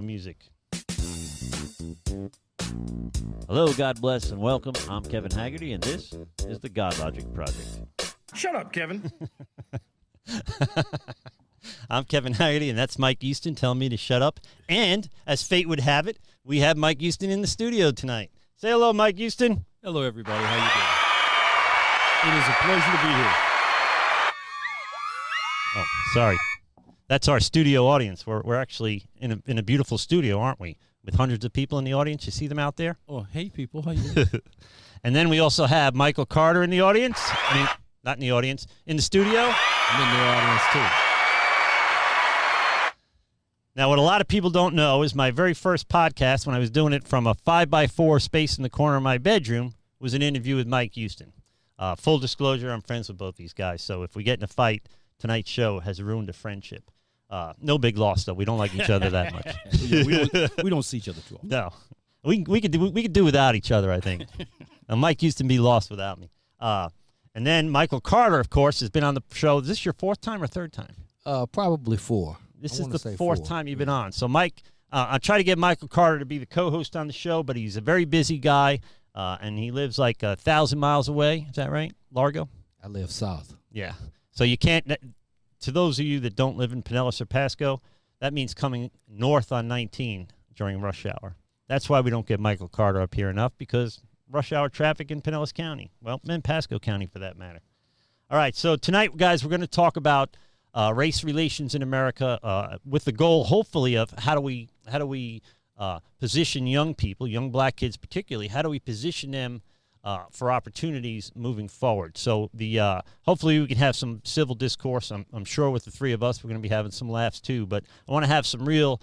Music. Hello, God bless, and welcome. I'm Kevin Haggerty, and this is the Godlogic Project. Shut up, Kevin. I'm Kevin Haggerty, and that's Mike Houston telling me to shut up. And, as fate would have it, we have Mike Houston in the studio tonight. Say hello, Mike Houston. Hello, everybody. How you doing? It is a pleasure to be here. Oh, sorry. That's our studio audience. We're actually in a beautiful studio, aren't we? With hundreds of people in the audience. You see them out there? Oh, hey, people. How you doing? And then we also have Michael Carter in the audience. I mean, not in the audience. In the studio. I'm in the audience, too. Now, what a lot of people don't know is my very first podcast, when I was doing it from a 5x4 space in the corner of my bedroom, was an interview with Mike Houston. Full disclosure, I'm friends with both these guys, so if we get in a fight, tonight's show has ruined a friendship. No big loss, though. We don't like each other that much. Yeah, we don't see each other too often. No. We could do without each other, I think. Now, Mike Houston be lost without me. And then Michael Carter, of course, has been on the show. Is this your fourth time or third time? Probably four. This is the fourth time you've been on. So, Mike, I try to get Michael Carter to be the co-host on the show, but he's a very busy guy, and he lives like 1,000 miles away. Is that right? Largo? I live south. Yeah. So you can't, to those of you that don't live in Pinellas or Pasco, that means coming north on 19 during rush hour. That's why we don't get Michael Carter up here enough, because rush hour traffic in Pinellas County. Well, in Pasco County for that matter. All right, so tonight, guys, we're going to talk about race relations in America with the goal, hopefully, of how do we position young people, young black kids particularly, how do we position them for opportunities moving forward. So hopefully we can have some civil discourse. I'm sure with the three of us we're going to be having some laughs too, but I want to have some real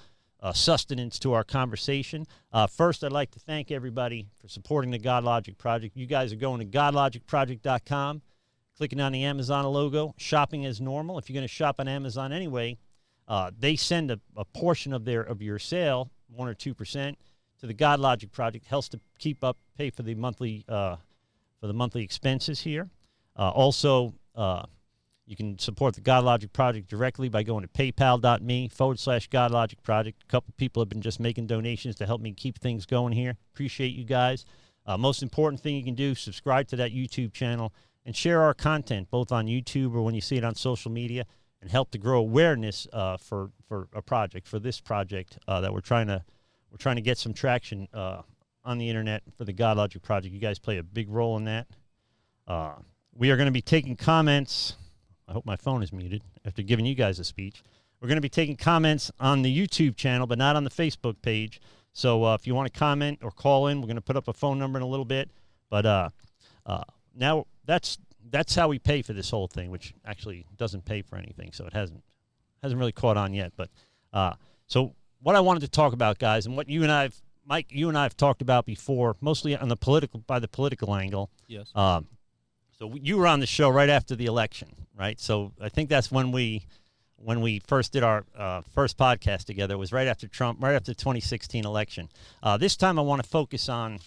sustenance to our conversation. First, I'd like to thank everybody for supporting the Godlogic Project. You guys are going to godlogicproject.com, clicking on the Amazon logo, shopping as normal. If you're going to shop on Amazon anyway, they send a portion of your sale, 1 or 2%, to the Godlogic Project. Helps to pay for the monthly expenses here. Also, you can support the Godlogic Project directly by going to paypal.me/Godlogic Project. A couple people have been just making donations to help me keep things going here. Appreciate you guys. Most important thing you can do, subscribe to that YouTube channel and share our content both on YouTube or when you see it on social media, and help to grow awareness for this project that we're trying to get some traction on the internet for the Godlogic Project. You guys play a big role in that. We are going to be taking comments. I hope my phone is muted after giving you guys a speech. We're going to be taking comments on the YouTube channel, but not on the Facebook page. So if you want to comment or call in, we're going to put up a phone number in a little bit. But now that's how we pay for this whole thing, which actually doesn't pay for anything, so it hasn't really caught on yet. But so what I wanted to talk about, guys, and what Mike, you and I have talked about before, mostly on the political angle. Yes. So you were on the show right after the election, right? So I think that's when we first did our first podcast together. It was right after Trump, right after the 2016 election. This time I want to focus on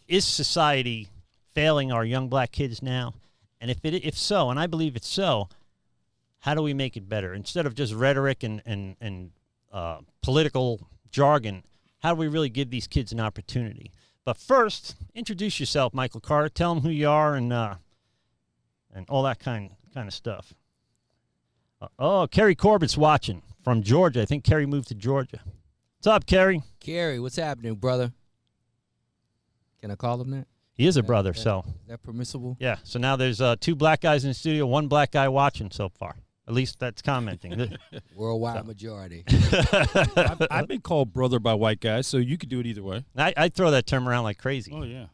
is society failing our young black kids now? And if so, and I believe it's so, how do we make it better? Instead of just rhetoric and political jargon, how do we really give these kids an opportunity? But first, introduce yourself, Michael Carter. Tell them who you are and all that kind of stuff. Kerry Corbett's watching from Georgia. I think Kerry moved to Georgia. What's up, Kerry? Kerry, what's happening, brother? Can I call him that? He is a brother, so. Is that permissible? Yeah, so now there's 2 black guys in the studio, 1 black guy watching so far. At least that's commenting. Worldwide majority. I've been called brother by white guys, so you could do it either way. I throw that term around like crazy. Oh, yeah.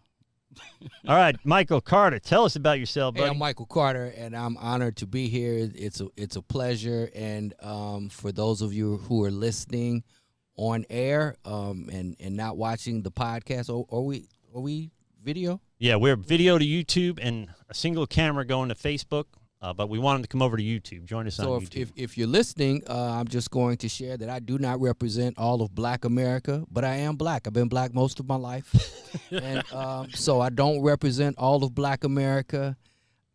All right, Michael Carter, tell us about yourself, buddy. Hey, I'm Michael Carter, and I'm honored to be here. It's a pleasure, and for those of you who are listening on air and not watching the podcast, are we video? Yeah, we're video to YouTube and a single camera going to Facebook. But we want them to come over to YouTube. Join us on YouTube. So if you're listening, I'm just going to share that I do not represent all of black America, but I am black. I've been black most of my life. And so I don't represent all of black America.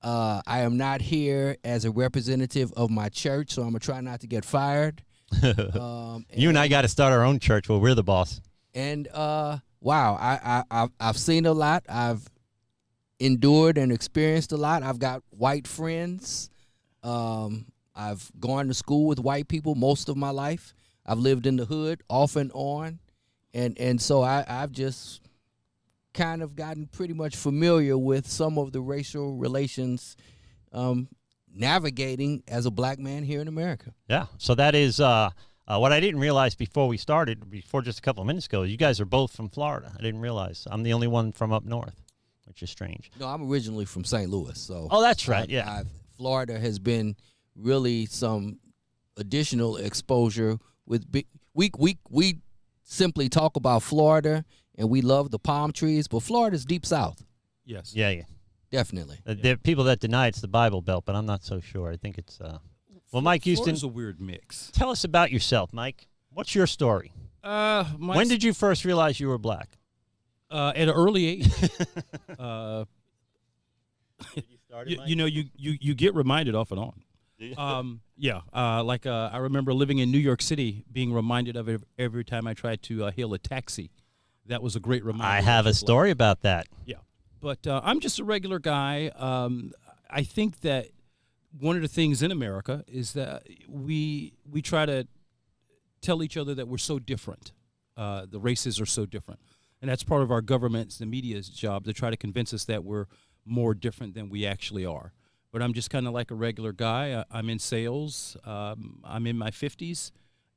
I am not here as a representative of my church, so I'm going to try not to get fired. You and I got to start our own church where we're the boss. And wow, I've seen a lot. I've endured and experienced a lot. I've got white friends. I've gone to school with white people most of my life. I've lived in the hood off and on, and so I've just kind of gotten pretty much familiar with some of the racial relations navigating as a black man here in America. Yeah, so that is what I didn't realize before we started, before just a couple of minutes ago. You guys are both from Florida. I didn't realize. I'm the only one from up north, which is strange. No, I'm originally from St. Louis, so. Oh, that's right. Yeah, Florida has been really some additional exposure with we simply talk about Florida and we love the palm trees, but Florida's deep south. Yes. Yeah. Definitely. There are people that deny it's the Bible Belt, but I'm not so sure. I think it's well, Mike Houston. Florida's a weird mix. Tell us about yourself, Mike. What's your story? When did you first realize you were black? At an early age. You get reminded off and on. I remember living in New York City, being reminded of it every time I tried to hail a taxi. That was a great reminder. I have a story about that. Yeah, but I'm just a regular guy. I think that one of the things in America is that we try to tell each other that we're so different. The races are so different, and that's part of our government's, the media's job to try to convince us that we're more different than we actually are. But I'm just kind of like a regular guy. I'm in sales. I'm in my 50s,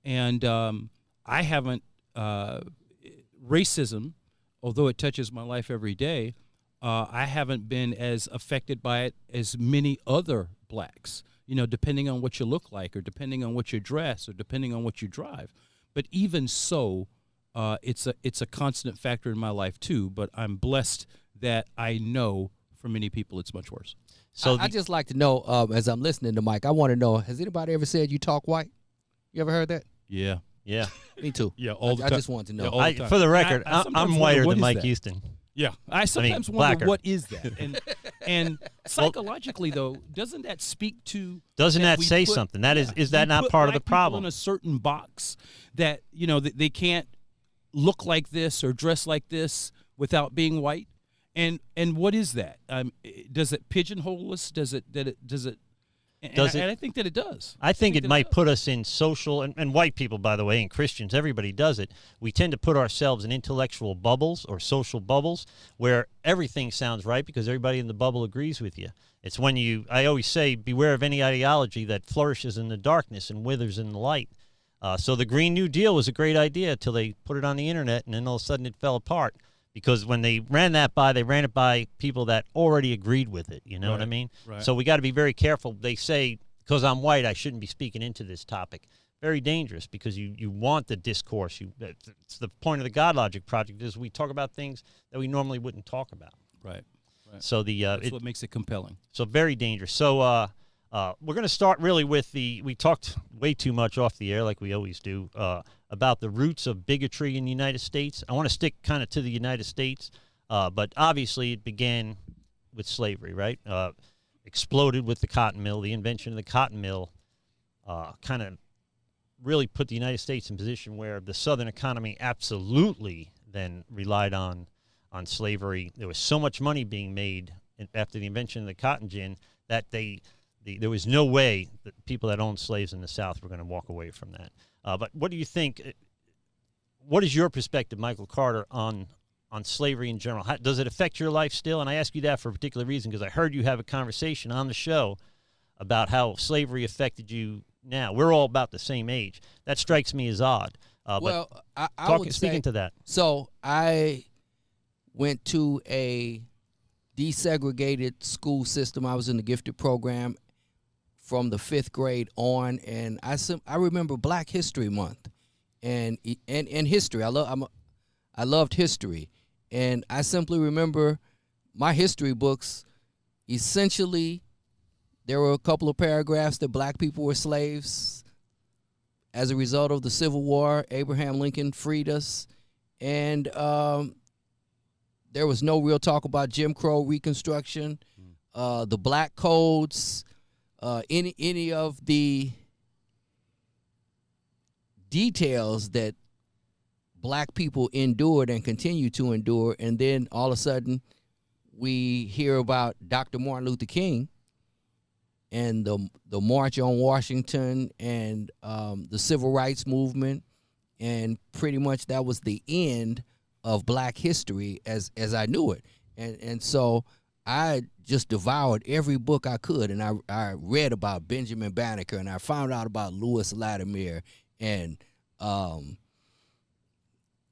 and I haven't racism, although it touches my life every day. I haven't been as affected by it as many other blacks. Depending on what you look like, or depending on what you dress, or depending on what you drive. But even so, it's a constant factor in my life too. But I'm blessed that I know for many people it's much worse. So I just like to know, as I'm listening to Mike, I want to know, has anybody ever said you talk white? You ever heard that? Yeah. Me too. Yeah, all the time. I just want to know. Yeah, all the time. For the record, I'm whiter than Mike that? Houston. Yeah, I sometimes wonder blacker. what is that, and psychologically though, doesn't that speak to? Doesn't that we say put- something? That yeah, is that we not put part of the black people problem? in a certain box that they can't look like this or dress like this without being white, and what is that? Does it pigeonhole us? Does it? And I think that it does. I think it might put us in social, and white people, by the way, and Christians, everybody does it. We tend to put ourselves in intellectual bubbles or social bubbles where everything sounds right because everybody in the bubble agrees with you. It's when I always say, beware of any ideology that flourishes in the darkness and withers in the light. So the Green New Deal was a great idea until they put it on the internet, and then all of a sudden it fell apart. Because when they ran it by people that already agreed with it. You know what I mean? Right. So we got to be very careful. They say, because I'm white, I shouldn't be speaking into this topic. Very dangerous because you want the discourse. It's the point of the Godlogic Project is we talk about things that we normally wouldn't talk about. Right. So that's what makes it compelling. So very dangerous. So we're going to start really with we talked way too much off the air like we always do about the roots of bigotry in the United States. I want to stick kind of to the United States, but obviously it began with slavery, right? Exploded with the cotton mill. The invention of the cotton mill kind of really put the United States in position where the Southern economy absolutely then relied on slavery. There was so much money being made after the invention of the cotton gin that there was no way that people that owned slaves in the South were going to walk away from that. But what do you think? What is your perspective, Michael Carter, on slavery in general? Does it affect your life still? And I ask you that for a particular reason because I heard you have a conversation on the show about how slavery affected you now. We're all about the same age. That strikes me as odd. Well, I would speaking say, to that. So I went to a desegregated school system. I was in the gifted program from the 5th grade on, and I remember Black History Month and history. I loved history, and I simply remember my history books. Essentially, there were a couple of paragraphs that black people were slaves. As a result of the Civil War, Abraham Lincoln freed us, and there was no real talk about Jim Crow, Reconstruction, the black codes, any of the details that black people endured and continue to endure, and then all of a sudden we hear about Dr. Martin Luther King and the March on Washington and the Civil Rights Movement, and pretty much that was the end of black history as I knew it. And so I just devoured every book I could, and I read about Benjamin Banneker, and I found out about Lewis Latimer, and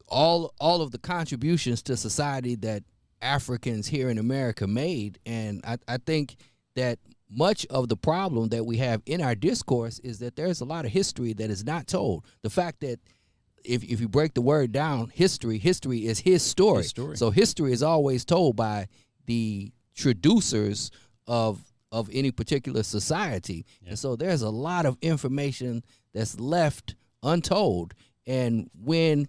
all of the contributions to society that Africans here in America made. And I think that much of the problem that we have in our discourse is that there's a lot of history that is not told. The fact that if you break the word down, history is his story. So history is always told by the traducers of any particular society. Yeah. And so there's a lot of information that's left untold. And when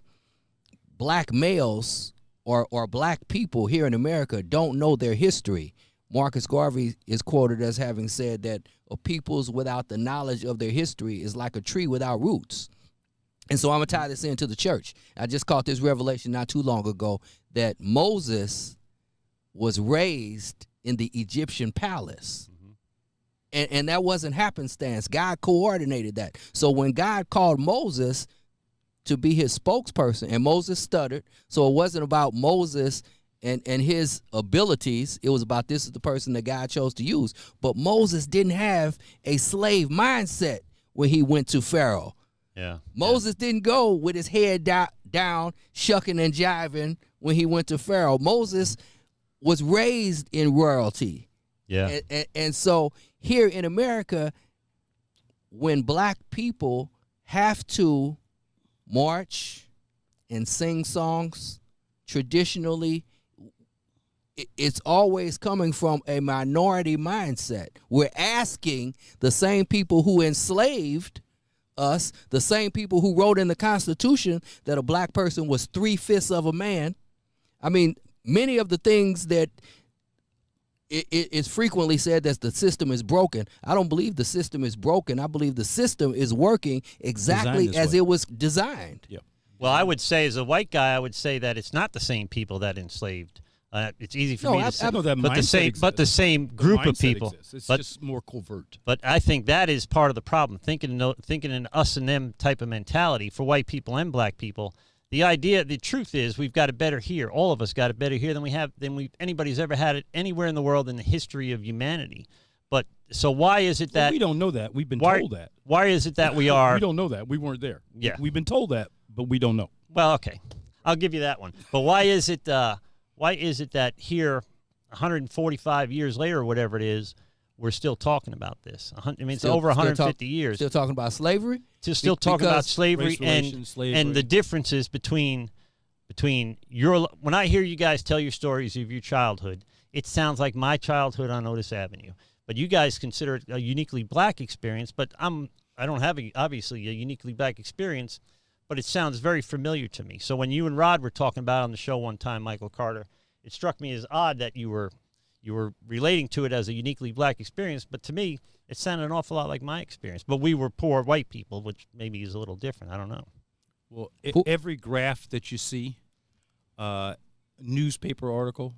black males or black people here in America don't know their history, Marcus Garvey is quoted as having said that a peoples without the knowledge of their history is like a tree without roots. And so I'm going to tie this into the church. I just caught this revelation not too long ago that Moses was raised in the Egyptian palace. Mm-hmm. And that wasn't happenstance. God coordinated that. So when God called Moses to be his spokesperson, and Moses stuttered, so it wasn't about Moses and his abilities. It was about, this is the person that God chose to use. But Moses didn't have a slave mindset when he went to Pharaoh. Yeah. Moses didn't go with his head down, shucking and jiving when he went to Pharaoh. Moses was raised in royalty. Yeah. And so here in America, when black people have to march and sing songs, traditionally, it's always coming from a minority mindset. We're asking the same people who enslaved us, the same people who wrote in the Constitution that a black person was 3/5 of a man. I mean, many of the things that it's frequently said that the system is broken. I don't believe the system is broken. I believe the system is working exactly as it was designed. Yeah. Well, I would say, as a white guy, I would say that it's not the same people that enslaved. It's easy for me to say, but the same group of people. It's just more covert. But I think that is part of the problem. Thinking in us and them type of mentality for white people and black people. The truth is, we've got it better here. All of us got it better here than anybody's ever had it anywhere in the world in the history of humanity. But so why is it that we don't know that? We've been told that. Why is it that we are? We don't know that. We weren't there. Yeah, we've been told that, but we don't know. Well, okay, I'll give you that one. But why is it? Why is it that here, 145 years later, or whatever it is, we're still talking about this? I mean, it's over 150 years. Still talking about slavery? Still talking about slavery and the differences between your. When I hear you guys tell your stories of your childhood, it sounds like my childhood on Otis Avenue. But you guys consider it a uniquely black experience. But I don't have obviously a uniquely black experience. But it sounds very familiar to me. So when you and Rod were talking about it on the show one time, Michael Carter, it struck me as odd that you were relating to it as a uniquely black experience. But to me, it sounded an awful lot like my experience. But we were poor white people, which maybe is a little different. I don't know. Well, every graph that you see, newspaper article,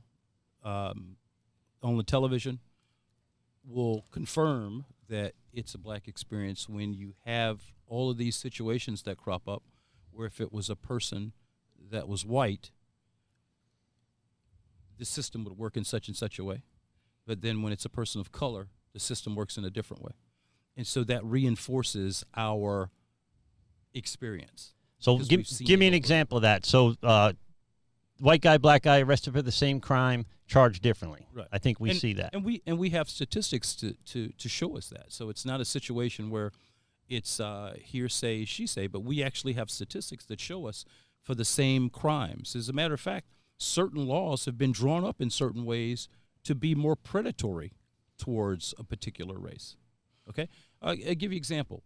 on the television, will confirm that it's a black experience when you have all of these situations that crop up, where if it was a person that was white, the system would work in such and such a way. But then when it's a person of color, the system works in a different way. And so that reinforces our experience. So give me an example of that. So white guy, black guy, arrested for the same crime, charged differently. Right. I think we see that. And we have statistics to show us that. So it's not a situation where it's hearsay, she say, but we actually have statistics that show us for the same crimes. As a matter of fact, certain laws have been drawn up in certain ways to be more predatory towards a particular race. Okay, I'll give you an example.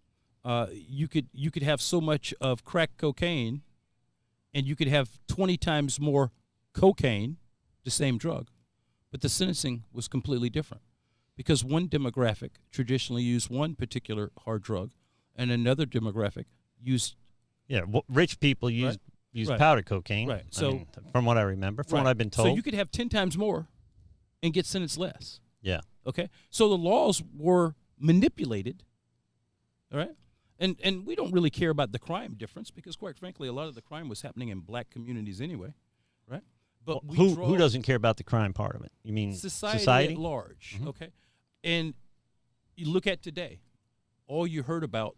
You could have so much of crack cocaine, and you could have 20 times more cocaine, the same drug, but the sentencing was completely different because one demographic traditionally used one particular hard drug, and another demographic used Yeah, rich people use Right. powder cocaine. Right. I So- mean, from what I remember, from what I've been told. So you could have 10 times more and get sentenced less. Yeah. Okay? So the laws were manipulated, all right? And we don't really care about the crime difference because, quite frankly, a lot of the crime was happening in black communities anyway, right? But Who doesn't care about the crime part of it? You mean society at large, Mhm. okay? And you look at today, all you heard about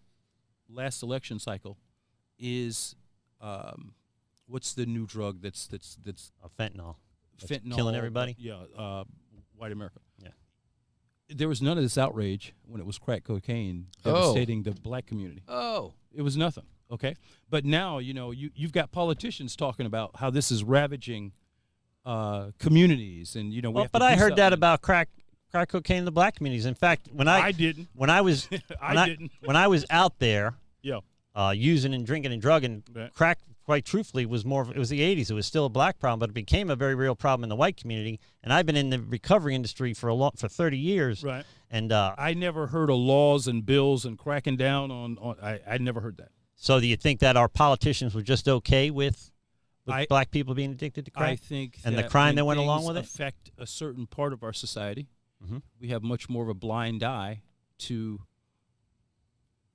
last election cycle is what's the new drug that's Fentanyl. That's fentanyl killing everybody? Yeah, white America. Yeah. There was none of this outrage when it was crack cocaine devastating the black community. Oh. It was nothing, okay? But now, you've got politicians talking about how this is ravaging communities, and we have but to I do heard that something. about crack cocaine in the black communities. In fact, when I didn't. when I was when I was out there, Yeah. using and drinking and drugging, Right. crack, quite truthfully, it was the 80s. It was still a black problem, but it became a very real problem in the white community. And I've been in the recovery industry for 30 years. Right. And I never heard of laws and bills and cracking down on I never heard that. so do you think that our politicians were just okay with black people being addicted to crack? I think And the that crime when that went along things with it? affect a certain part of our society, Mhm. we have much more of a blind eye to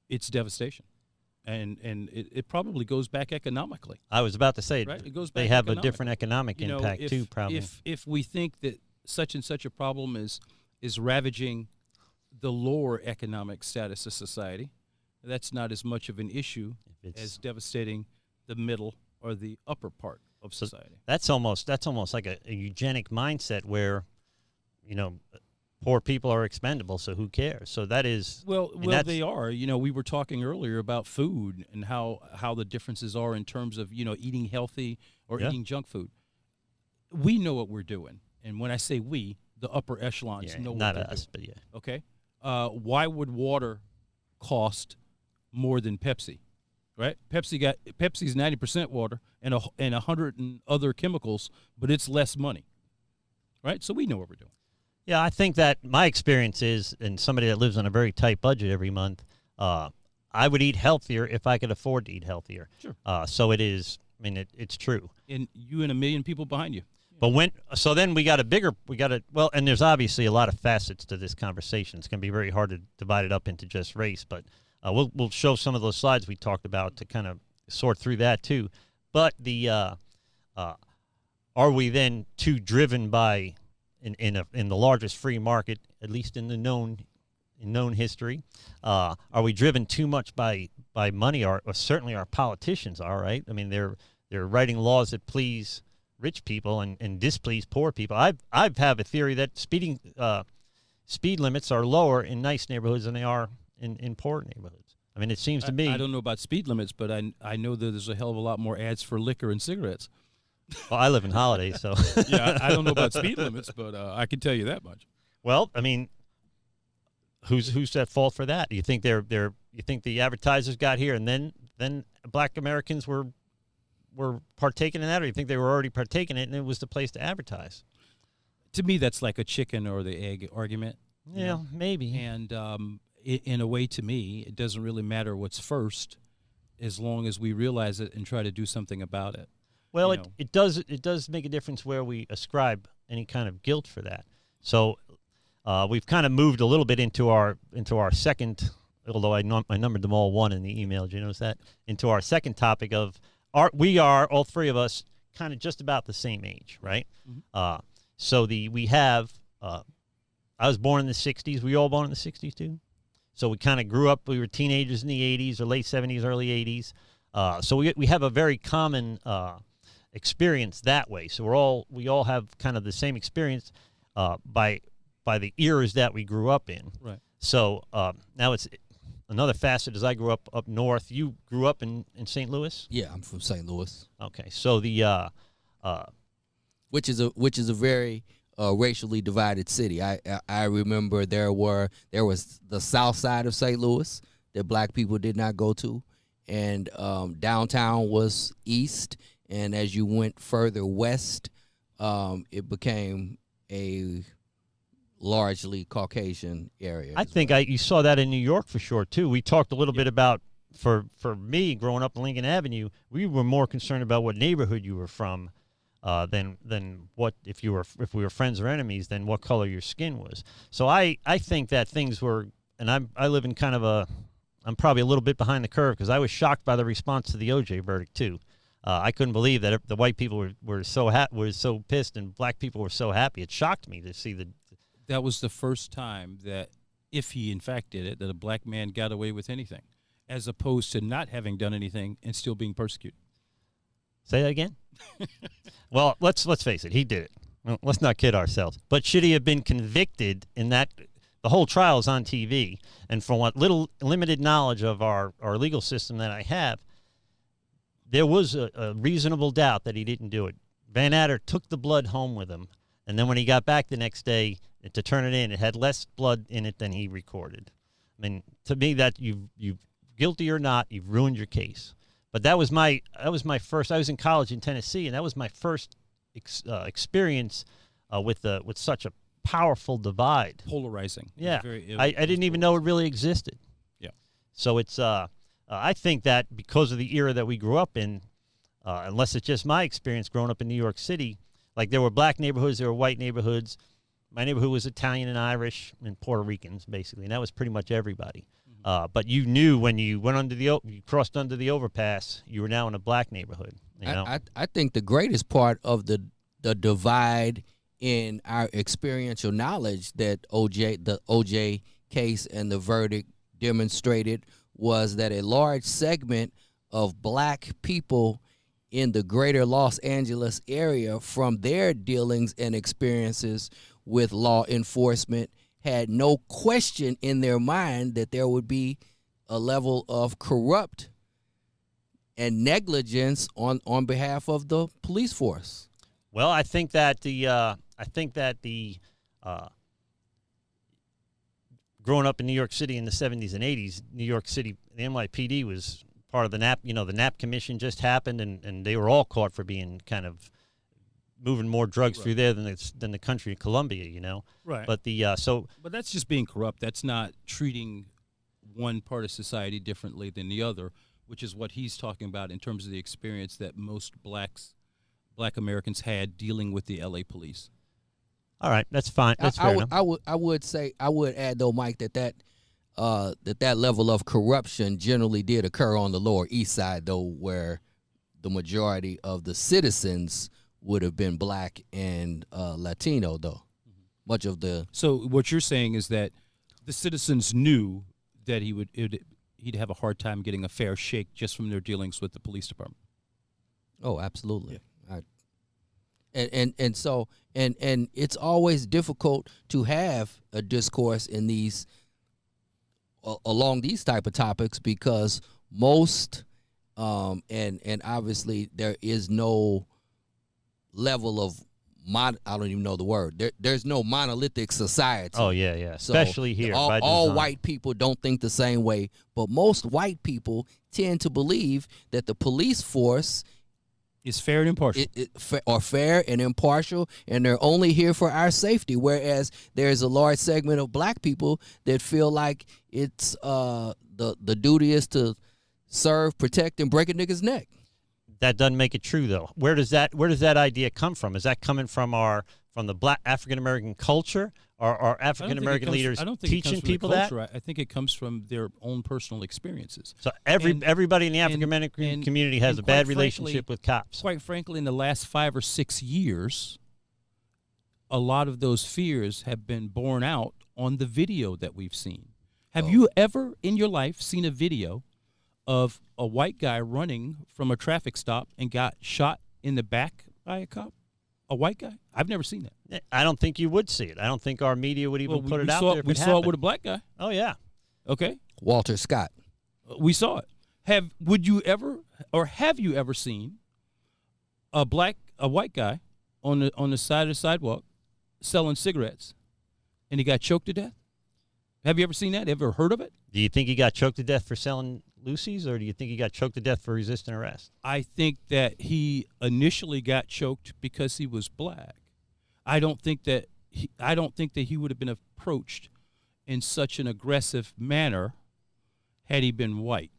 its devastation. And it probably goes back economically. I was about to say, Right? It goes they back have a economically. different economic impact too, probably. If we think that such and such a problem is ravaging the lower economic status of society, that's not as much of an issue as devastating the middle or the upper part of society. That's almost like a eugenic mindset where, poor people are expendable, so who cares? So that is Well, that's- they are. We were talking earlier about food and how the differences are in terms of eating healthy or Yeah. eating junk food. We know what we're doing, and when I say we, the upper echelons know what not they're us, doing. but yeah. Okay, why would water cost more than Pepsi? Right? Pepsi's 90% water and 100 and other chemicals, but it's less money. Right? So we know what we're doing. Yeah, I think that my experience is, and somebody that lives on a very tight budget every month, I would eat healthier if I could afford to eat healthier. Sure. So it is. I mean, it's true. And you and a million people behind you. But then and there's obviously a lot of facets to this conversation. It's going to be very hard to divide it up into just race, but we'll show some of those slides we talked about to kind of sort through that too. But are we then too driven by in the largest free market, at least in the known history? Are we driven too much by money? Or certainly our politicians are, right? I mean, they're writing laws that please rich people and displease poor people. I have a theory that speed limits are lower in nice neighborhoods than they are in poor neighborhoods. I mean, it seems to me. I don't know about speed limits, but I know that there's a hell of a lot more ads for liquor and cigarettes. Well, I live in Holiday, so. Yeah, I don't know about speed limits, but I can tell you that much. Well, I mean, who's at fault for that? You think you think the advertisers got here and then black Americans were partaking in that, or you think they were already partaking in it and it was the place to advertise? To me, that's like a chicken or the egg argument. Yeah, maybe. And in a way, to me, it doesn't really matter what's first, as long as we realize it and try to do something about it. Well, it does make a difference where we ascribe any kind of guilt for that. So we've kind of moved a little bit into our second, although I numbered them all one in the email. Did you notice that? Into our second topic of we are all three of us kind of just about the same age, right? Mm-hmm. So we have. I was born in the '60s. Were you all born in the '60s too? So we kind of grew up. We were teenagers in the '80s or late '70s, early '80s. So we have a very common experience that way. So we all have kind of the same experience by the eras that we grew up in. Right. So now it's another facet. As I grew up north, you grew up in St. Louis. Yeah, I'm from St. Louis. Okay, so which is a very racially divided city. I remember there was the south side of St. Louis that black people did not go to, and downtown was east. And as you went further west, it became a largely Caucasian area. I think you saw that in New York for sure too. We talked a little bit about for me, growing up in Lincoln Avenue, we were more concerned about what neighborhood you were from than what if we were friends or enemies than what color your skin was. So I think that things were, and I live in kind of I'm probably a little bit behind the curve because I was shocked by the response to the OJ verdict too. I couldn't believe that the white people were so pissed and black people were so happy. It shocked me to see That was the first time that, if he in fact did it, that a black man got away with anything, as opposed to not having done anything and still being persecuted. Say that again? Well, let's face it. He did it. Well, let's not kid ourselves. But should he have been convicted in that? The whole trial is on TV, and from what little limited knowledge of our legal system that I have, there was a reasonable doubt that he didn't do it. Van Adder took the blood home with him, and then when he got back the next day to turn it in, it had less blood in it than he recorded. I mean, to me, that you guilty or not, you've ruined your case. But that was my first. I was in college in Tennessee, and that was my first experience with such a powerful divide. Polarizing. Yeah, I didn't even know it really existed. Yeah. So it's I think that because of the era that we grew up in, unless it's just my experience growing up in New York City, like there were black neighborhoods, there were white neighborhoods. My neighborhood was Italian and Irish and Puerto Ricans, basically, and that was pretty much everybody. But you knew when you went you crossed under the overpass, you were now in a black neighborhood. You know? I think the greatest part of the divide in our experiential knowledge that the OJ case and the verdict demonstrated was that a large segment of black people in the greater Los Angeles area, from their dealings and experiences with law enforcement, had no question in their mind that there would be a level of corrupt and negligence on behalf of the police force. Well, I think that the growing up in New York City in the 70s and 80s, New York City, the NYPD was part of the NAP. You know, the NAP commission just happened, and they were all caught for being kind of moving more drugs through there than the country of Colombia. You know, right? But but that's just being corrupt. That's not treating one part of society differently than the other, which is what he's talking about in terms of the experience that most black Americans had dealing with the LA police. All right, that's fine. That's fair enough. I would add though, Mike, that level of corruption generally did occur on the Lower East Side, though, where the majority of the citizens would have been black and Latino, though. Much of the So what you're saying is that the citizens knew that he'd have a hard time getting a fair shake just from their dealings with the police department. Oh, absolutely. And so it's always difficult to have a discourse in these along these type of topics, because most and obviously there is no level of I don't even know the word. There's no monolithic society. Oh yeah, so especially here. All white people don't think the same way, but most white people tend to believe that the police force is fair and impartial. Are fair and impartial, and they're only here for our safety. Whereas there's a large segment of black people that feel like it's the duty is to serve, protect, and break a nigga's neck. That doesn't make it true, though. Where does that idea come from? Is that coming from the black African American culture, or are African American leaders teaching people that? I think it comes from their own personal experiences. So everybody in the African American community has a bad relationship with cops. Quite frankly, in the last 5 or 6 years, a lot of those fears have been borne out on the video that we've seen. Have you ever in your life seen a video of a white guy running from a traffic stop and got shot in the back by a cop? A white guy? I've never seen that. I don't think you would see it. I don't think our media would even put it out there if we saw it with a black guy. Oh, yeah. Okay. Walter Scott. We saw it. Have you ever seen a white guy on the side of the sidewalk selling cigarettes and he got choked to death? Have you ever seen that? Ever heard of it? Do you think he got choked to death for selling Lucy's, or do you think he got choked to death for resisting arrest? I think that he initially got choked because he was black. I don't think that he would have been approached in such an aggressive manner had he been white.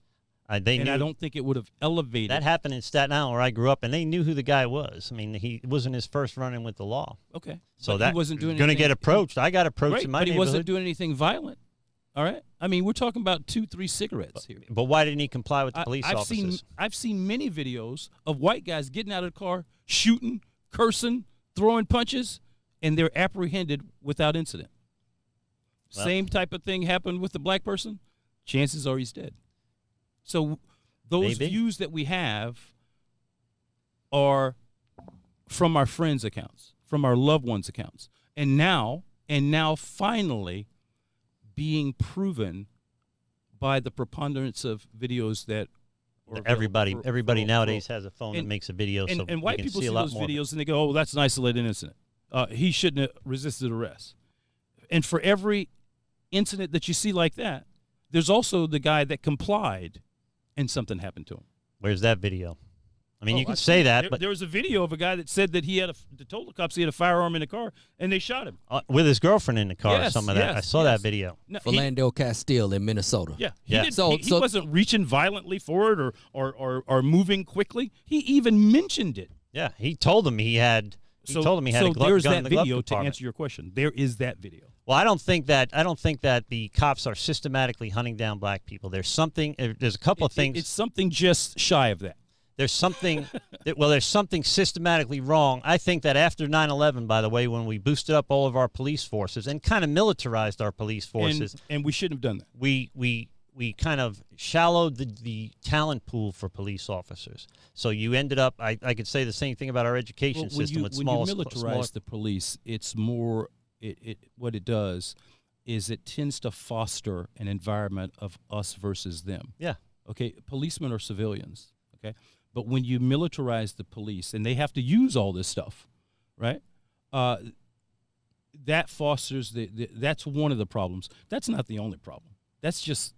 They and knew I don't think it would have elevated. that happened in Staten Island where I grew up, and they knew who the guy was. I mean, it wasn't his first run-in with the law. Okay. So But that he wasn't doing going to anything- get approached. I got approached Right, in my but he neighborhood. wasn't doing anything violent. All right. I mean, we're talking about 2-3 cigarettes here. But why didn't he comply with the police I've officers? I've seen many videos of white guys getting out of the car, shooting, cursing, throwing punches, and they're apprehended without incident. Well, Same type of thing happened with the black person. Chances are he's dead. So those Maybe. views that we have are from our friends' accounts, from our loved ones' accounts, and now finally being proven by the preponderance of videos that are everybody available everybody for- nowadays has a phone that and- makes a video, so and white we can people see see a lot those more. videos and they go, "Oh, that's an isolated incident. He shouldn't have resisted arrest." And for every incident that you see like that, there's also the guy that complied, and something happened to him. Where's that video? I mean, Oh, you can I've say seen- that, but there was a video of a guy that said that he had told the cops he had a firearm in the car, and they shot him. with his girlfriend in the car or Yes, some of that. I yes, saw yes. that video. No, Philando Castile in Minnesota. yeah, Yeah. he wasn't reaching violently for it or moving quickly. He even mentioned it. Yeah, he told him he had. He told him he had so a gun there's in that the glove video to compartment. answer your question. There is that video. Well, I don't think that the cops are systematically hunting down black people. There's something. There's a couple of things. It's something just shy of that. There's something. There's something systematically wrong. I think that after 9/11, by the way, when we boosted up all of our police forces and kind of militarized our police forces, And we shouldn't have done that. we kind of shallowed the talent pool for police officers. So you ended up. I could say the same thing about our education system with when small. you militarize the police, it's more. What it does is it tends to foster an environment of us versus them. Yeah. Okay. Policemen are civilians. Okay. But when you militarize the police and they have to use all this stuff, right? That fosters that's one of the problems. That's not the only problem. That's just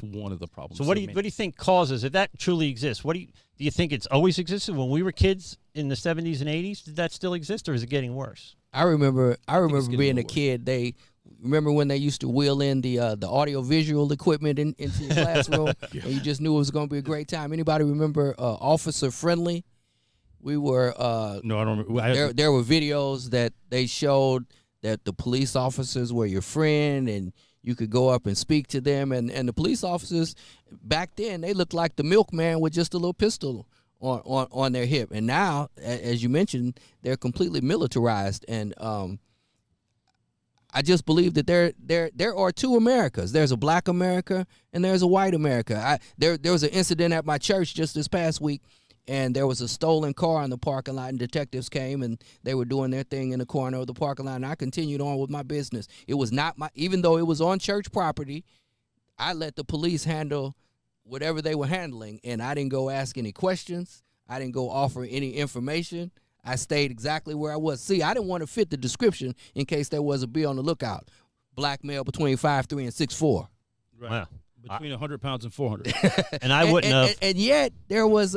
one of the problems. So what do you think causes, if that truly exists? Do you think it's always existed? When we were kids in the 70s and 80s, did that still exist, or is it getting worse? I remember getting being a worse. kid. Remember when they used to wheel in the audio visual equipment into your classroom, and you just knew it was going to be a great time. Anybody remember Officer Friendly? We were No, I don't remember. there were videos that they showed that the police officers were your friend, and you could go up and speak to them. And the police officers back then, they looked like the milkman with just a little pistol on their hip. And now, as you mentioned, they're completely militarized. And I just believe that there are two Americas. There's a black America and there's a white America. There was an incident at my church just this past week, and there was a stolen car in the parking lot, and detectives came and they were doing their thing in the corner of the parking lot, and I continued on with my business. It was not even though it was on church property, I let the police handle whatever they were handling, and I didn't go ask any questions. I didn't go offer any information. I stayed exactly where I was. See, I didn't want to fit the description in case there was a be on the lookout. Black male between 5'3" and 6'4". Right. Wow. Between 100 pounds and 400. And I wouldn't have. And yet there was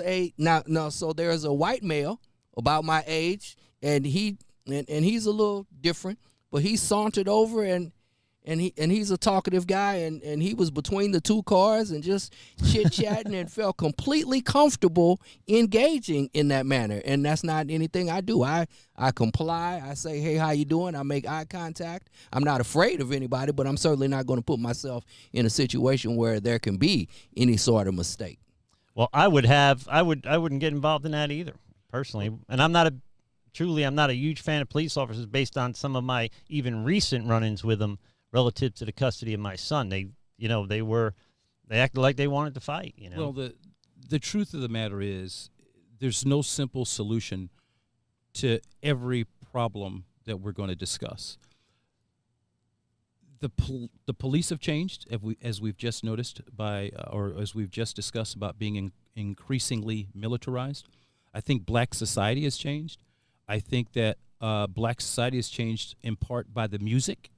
so there's a white male about my age, and he's a little different, but he sauntered over and he's a talkative guy, and he was between the two cars and just chit-chatting and felt completely comfortable engaging in that manner. And that's not anything I do. I comply. I say, hey, how you doing? I make eye contact. I'm not afraid of anybody, but I'm certainly not going to put myself in a situation where there can be any sort of mistake. Well, I wouldn't get involved in that either, personally. And I'm not a huge fan of police officers based on some of my even recent run-ins with them relative to the custody of my son. They acted like they wanted to fight, Well, the truth of the matter is there's no simple solution to every problem that we're going to discuss. The police have changed, as we've just noticed or as we've just discussed about being increasingly militarized. I think black society has changed. I think that black society has changed in part by the music,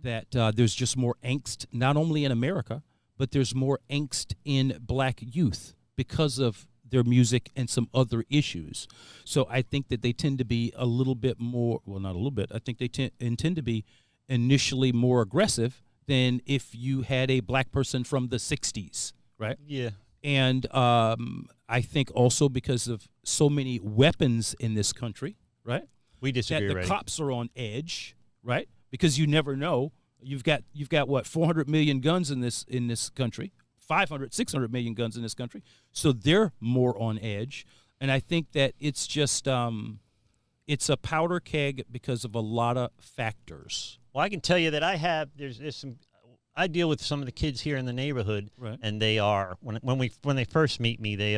that there's just more angst, not only in America, but there's more angst in black youth because of their music and some other issues. So I think that they tend to be a little bit more, well, not a little bit, I think they tend to be initially more aggressive than if you had a black person from the 60s, right? Yeah. And I think also because of so many weapons in this country, right? We disagree That the already. cops are on edge, right? Because you never know. You've got what, 400 million guns in this country, 500, 600 million guns in this country. So they're more on edge. And I think that it's just it's a powder keg because of a lot of factors. Well, I can tell you that there's some. I deal with some of the kids here in the neighborhood, Right. and they are when they first meet me, they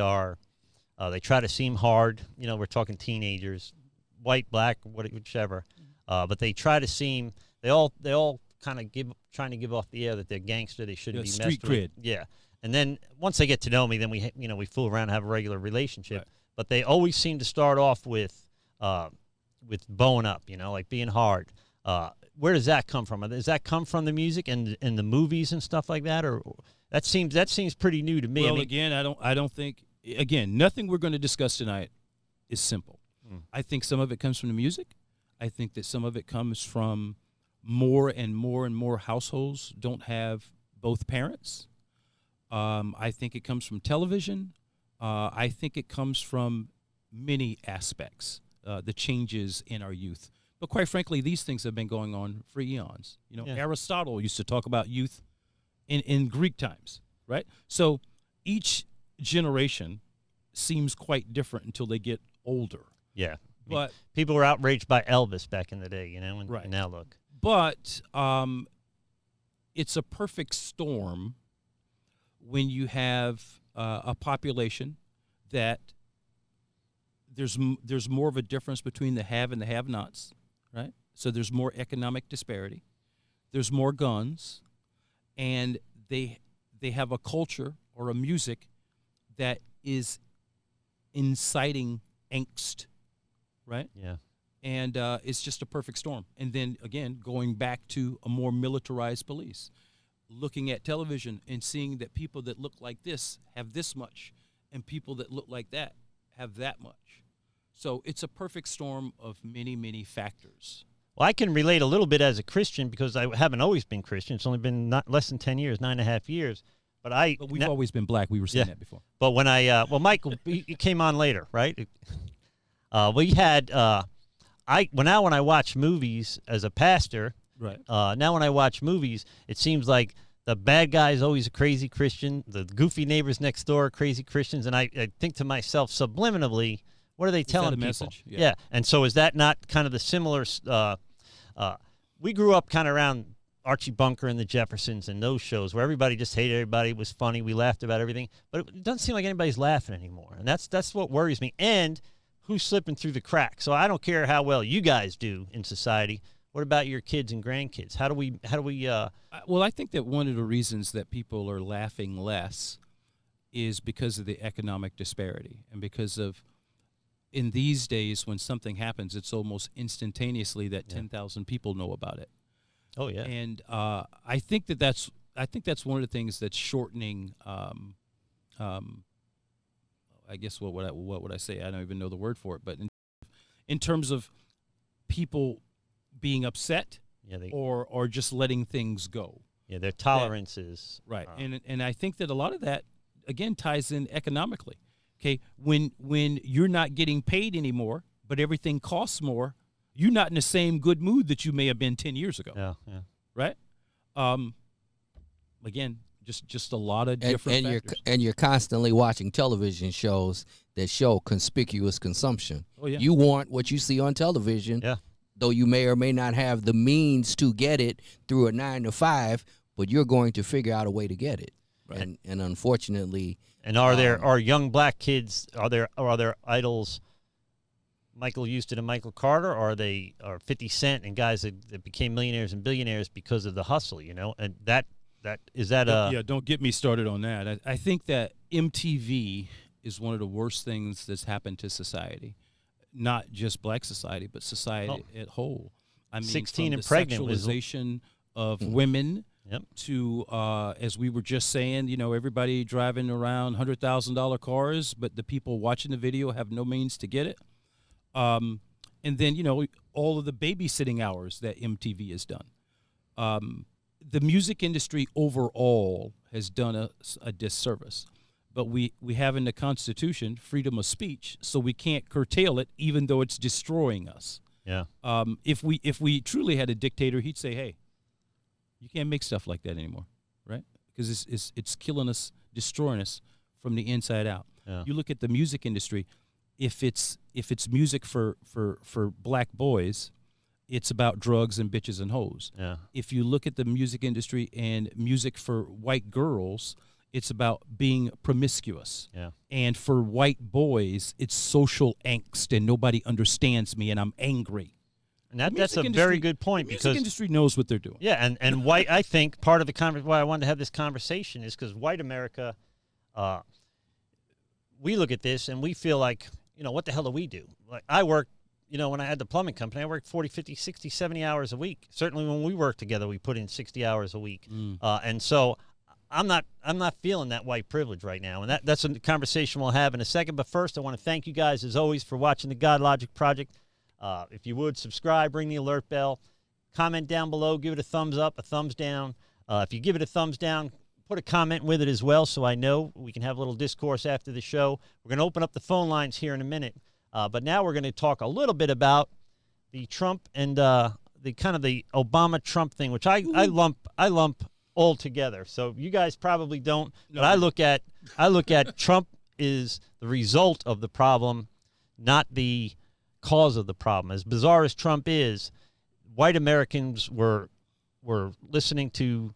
try to seem hard. You know, we're talking teenagers, white, black, whichever, but they try to seem. They all kind of trying to give off the air that they're gangster. They shouldn't be Street messed with. cred. Yeah, and then once they get to know me, then we fool around and have a regular relationship. Right. But they always seem to start off with bowing up, like being hard. Where does that come from? Does that come from the music and the movies and stuff like that, or that seems pretty new to me? Well, I mean, again, I don't think nothing we're going to discuss tonight is simple. I think some of it comes from the music. I think that some of it comes from more and more households don't have both parents. I think it comes from television. I think it comes from many aspects, the changes in our youth. But quite frankly, these things have been going on for eons. Yeah. Aristotle used to talk about youth in Greek times, right? So each generation seems quite different until they get older. Yeah. But people were outraged by Elvis back in the day, Right. and now look. But it's a perfect storm when you have a population that there's more of a difference between the have and the have-nots, right? So there's more economic disparity. There's more guns, and they have a culture or a music that is inciting angst, right? Yeah. And it's just a perfect storm. And then, again, going back to a more militarized police, looking at television and seeing that people that look like this have this much, and people that look like that have that much. So it's a perfect storm of many, many factors. Well, I can relate a little bit as a Christian because I haven't always been Christian. It's only been not less than 10 years, 9.5 years. But we've always been black. We were saying that before. But when Michael, he came on later, right? We had, when I watch movies as a pastor, right? Now when I watch movies, it seems like the bad guy is always a crazy Christian. The goofy neighbors next door are crazy Christians. And I think to myself subliminally, what are they telling people? Message? Yeah. And so is that not kind of the similar? We grew up kind of around Archie Bunker and the Jeffersons and those shows where everybody just hated everybody. It was funny. We laughed about everything. But it doesn't seem like anybody's laughing anymore. And that's what worries me. And who's slipping through the cracks. So I don't care how well you guys do in society. What about your kids and grandkids? How do we Well, I think that one of the reasons that people are laughing less is because of the economic disparity and because of in these days when something happens, it's almost instantaneously that 10,000 people know about it. Oh yeah. And I think that's one of the things that's shortening I guess what would I say? I don't even know the word for it, but in terms of people being upset or just letting things go. Yeah, their tolerance is right. And I think that a lot of that again ties in economically. Okay, when you're not getting paid anymore, but everything costs more, you're not in the same good mood that you may have been 10 years ago. Yeah. Right? Again, just a lot of different factors. You're constantly watching television shows that show conspicuous consumption. Oh, yeah. You want what you see on television, though you may or may not have the means to get it through a 9 to 5, but you're going to figure out a way to get it. Right. And unfortunately. And are young black kids, are there idols Michael Houston and Michael Carter, or are 50 Cent and guys that became millionaires and billionaires because of the hustle, And don't get me started on that. I think that MTV is one of the worst things that's happened to society. Not just black society, but society at whole. I mean, 16 from and the pregnant sexualization of women Yep. to, as we were just saying, everybody driving around $100,000 cars, but the people watching the video have no means to get it. And then, all of the babysitting hours that MTV has done. The music industry overall has done us a disservice. But we have in the Constitution freedom of speech, so we can't curtail it, even though it's destroying us. Yeah. If we truly had a dictator, he'd say, "Hey, you can't make stuff like that anymore, right? Because it's killing us, destroying us from the inside out." Yeah. You look at the music industry. If it's music for black boys, it's about drugs and bitches and hoes. Yeah. If you look at the music industry and music for white girls, it's about being promiscuous. Yeah. And for white boys, it's social angst and nobody understands me and I'm angry. And that's a very good point, the because music industry knows what they're doing. Yeah, and white, I think part of the why I wanted to have this conversation is because white America, we look at this and we feel like, what the hell do we do? Like, I worked, when I had the plumbing company, I worked 40, 50, 60, 70 hours a week. Certainly when we worked together, we put in 60 hours a week. And so I'm not feeling that white privilege right now. And that's a conversation we'll have in a second. But first, I want to thank you guys, as always, for watching the Godlogic Project. If you would, subscribe, ring the alert bell, comment down below, give it a thumbs up, a thumbs down. If you give it a thumbs down, put a comment with it as well, so I know we can have a little discourse after the show. We're going to open up the phone lines here in a minute. But now we're going to talk a little bit about the Trump and the kind of the Obama-Trump thing, which I lump all together. So you guys probably don't, but I look at Trump is the result of the problem, not the cause of the problem. As bizarre as Trump is, white Americans were listening to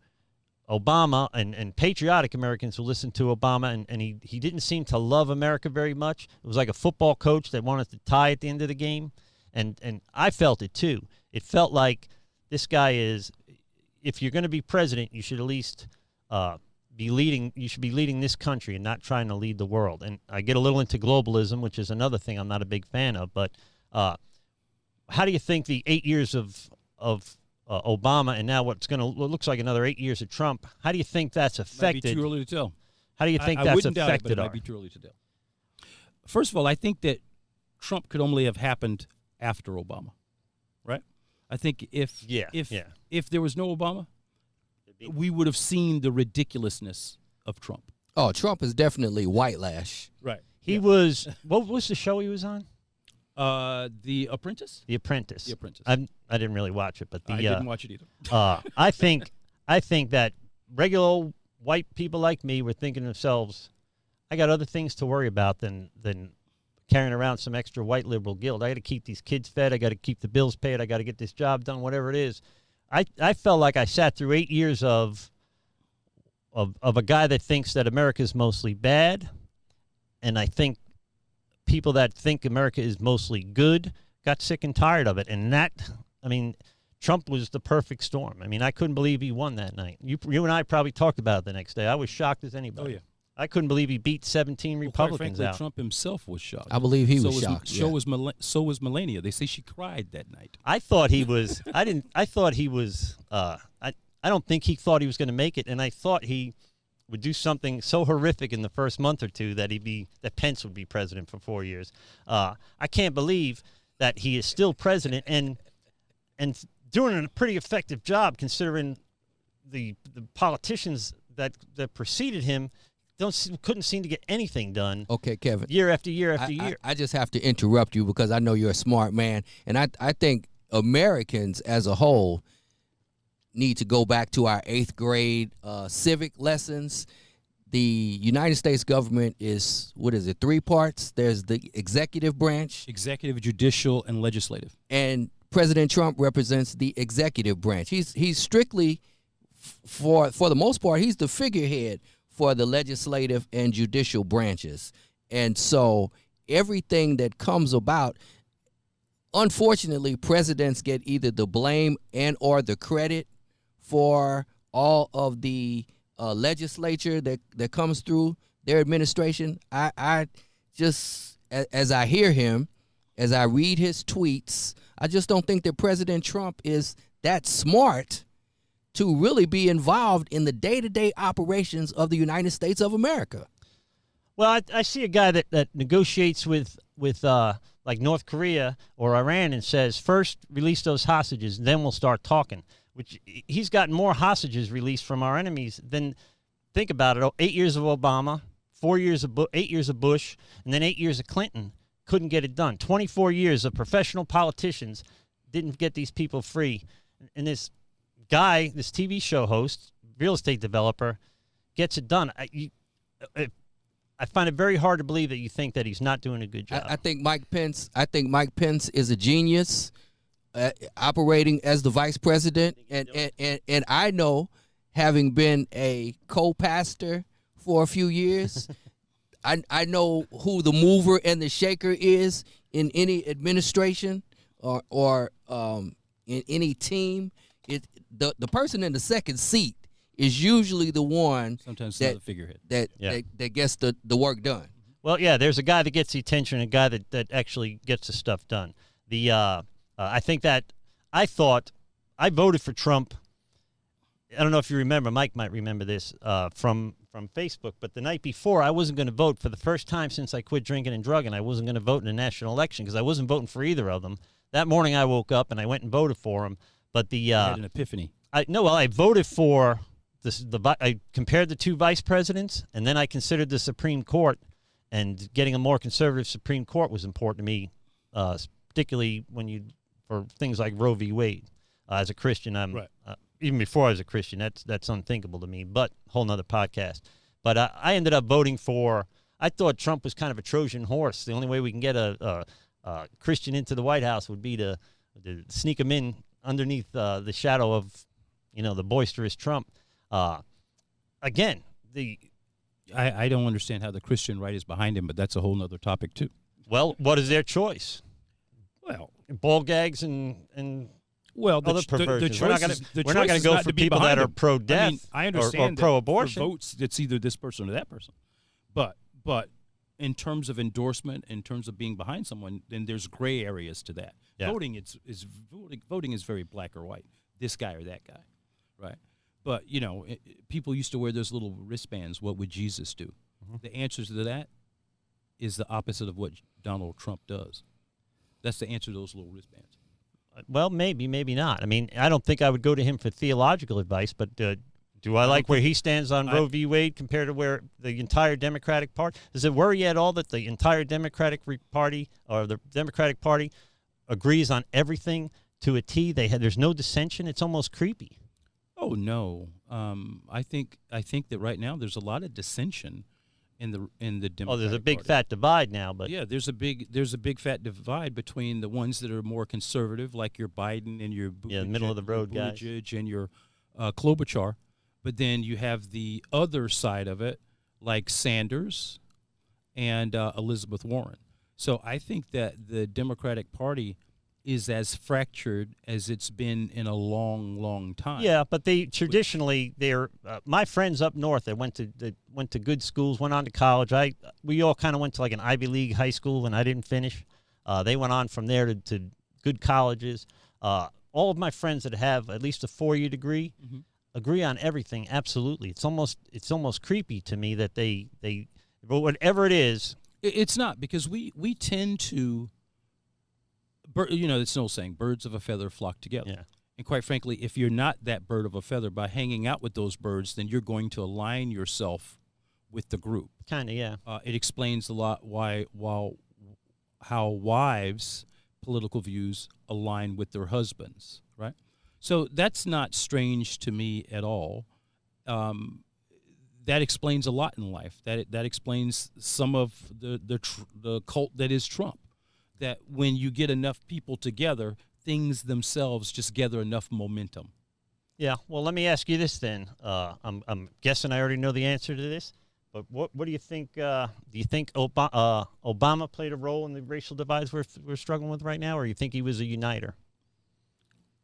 Obama, and patriotic Americans who listened to Obama, and he didn't seem to love America very much. It was like a football coach that wanted to tie at the end of the game, and I felt it too. It felt like this guy is, if you're going to be president, you should at least be leading. You should be leading this country and not trying to lead the world. And I get a little into globalism, which is another thing I'm not a big fan of. But how do you think the 8 years of Obama and now what looks like another 8 years of Trump, how do you think that's affected? Might be too early to tell. How do you think I that's wouldn't doubt it, but affected it might be too early to tell. First of all, I think that Trump could only have happened after Obama, right? I think if there was no Obama, we would have seen the ridiculousness of Trump. Oh, Trump is definitely white lash. Right. He was, what was the show he was on? The Apprentice? The Apprentice. The Apprentice. I didn't really watch it, but I didn't watch it either. I think that regular old white people like me were thinking to themselves, I got other things to worry about than carrying around some extra white liberal guilt. I got to keep these kids fed. I got to keep the bills paid. I got to get this job done, whatever it is. I felt like I sat through 8 years of a guy that thinks that America is mostly bad, and I think people that think America is mostly good got sick and tired of it. And Trump was the perfect storm. I mean, I couldn't believe he won that night. You and I probably talked about it the next day. I was shocked as anybody. Oh, yeah. I couldn't believe he beat 17 Republicans quite frankly, out. Trump himself was shocked. I believe he was shocked. So was Melania. They say she cried that night. I thought he was. I thought he was. I don't think he thought he was going to make it, and I thought he would do something so horrific in the first month or two that Pence would be president for 4 years. I can't believe that he is still president and doing a pretty effective job, considering the politicians that preceded him couldn't seem to get anything done. Okay, Kevin. Year after year after year. I just have to interrupt you because I know you're a smart man, and I think Americans as a whole need to go back to our 8th grade civic lessons. The United States government is, 3 parts? There's the executive branch. Executive, judicial, and legislative. And President Trump represents the executive branch. He's strictly, for the most part, he's the figurehead for the legislative and judicial branches. And so everything that comes about, unfortunately, presidents get either the blame and or the credit for all of the legislature that comes through their administration. I just, as I hear him, as I read his tweets, I just don't think that President Trump is that smart to really be involved in the day-to-day operations of the United States of America. Well, I see a guy that negotiates with like North Korea or Iran and says, first release those hostages, then we'll start talking, which he's gotten more hostages released from our enemies than think about it, 8 years of Obama, 8 years of Bush, and then 8 years of Clinton couldn't get it done. 24 years of professional politicians didn't get these people free. And this guy, this TV show host, real estate developer, gets it done. I find it very hard to believe that you think that he's not doing a good job. I think Mike Pence is a genius, operating as the vice president, and I know, having been a co-pastor for a few years, I know who the mover and the shaker is in any administration or in any team. The person in the second seat is usually the one sometimes the figurehead that gets the work done. Well, yeah, there's a guy that gets the attention, and a guy that actually gets the stuff done. I think that I voted for Trump. I don't know if you remember. Mike might remember this from Facebook. But the night before, I wasn't going to vote for the first time since I quit drinking and drugging. I wasn't going to vote in a national election because I wasn't voting for either of them. That morning, I woke up and I went and voted for him. But I had an epiphany. I voted for I compared the two vice presidents, and then I considered the Supreme Court, and getting a more conservative Supreme Court was important to me, particularly for things like Roe v. Wade. As a Christian, even before I was a Christian, that's unthinkable to me. But whole nother podcast. But I ended up voting for. I thought Trump was kind of a Trojan horse. The only way we can get a Christian into the White House would be to sneak him in underneath the shadow of, the boisterous Trump. Again, I don't understand how the Christian right is behind him, but that's a whole other topic too. Well, what is their choice? Well, ball gags and other perversions. We're not going to go for people that are pro-death I understand or pro-abortion. For votes, it's either this person or that person. But in terms of endorsement, in terms of being behind someone, then there's gray areas to that. Yeah. Voting is very black or white. This guy or that guy, right? But, people used to wear those little wristbands. What would Jesus do? Mm-hmm. The answer to that is the opposite of what Donald Trump does. That's the answer to those little wristbands. Well, maybe not. I mean, I don't think I would go to him for theological advice, but do I like where he stands on Roe v. Wade compared to where the entire Democratic Party? Does it worry you at all that the entire Democratic Party or the Democratic Party agrees on everything to a T? There's no dissension. It's almost creepy. Oh no, I think that right now there's a lot of dissension in the Democratic Oh, there's a big Party. Fat divide now, but yeah, there's a big fat divide between the ones that are more conservative, like your Biden and your middle of the road guys, and your Klobuchar, but then you have the other side of it, like Sanders and Elizabeth Warren. So I think that the Democratic Party is as fractured as it's been in a long, long time. Yeah, but they're my friends up north that went to good schools, went on to college. We all kind of went to like an Ivy League high school, and I didn't finish. They went on from there to good colleges. All of my friends that have at least a 4-year degree agree on everything. Absolutely, it's almost creepy to me that they but whatever it is, it's not, because we tend to. It's an old saying, birds of a feather flock together. Yeah. And quite frankly, if you're not that bird of a feather, by hanging out with those birds, then you're going to align yourself with the group. Kind of, yeah. It explains a lot how wives' political views align with their husbands, right? So that's not strange to me at all. That explains a lot in life. That explains some of the cult that is Trump. That when you get enough people together, things themselves just gather enough momentum. Yeah. Well, let me ask you this then. I'm guessing I already know the answer to this, but what do you think? Do you think Obama played a role in the racial divides we're struggling with right now, or you think he was a uniter?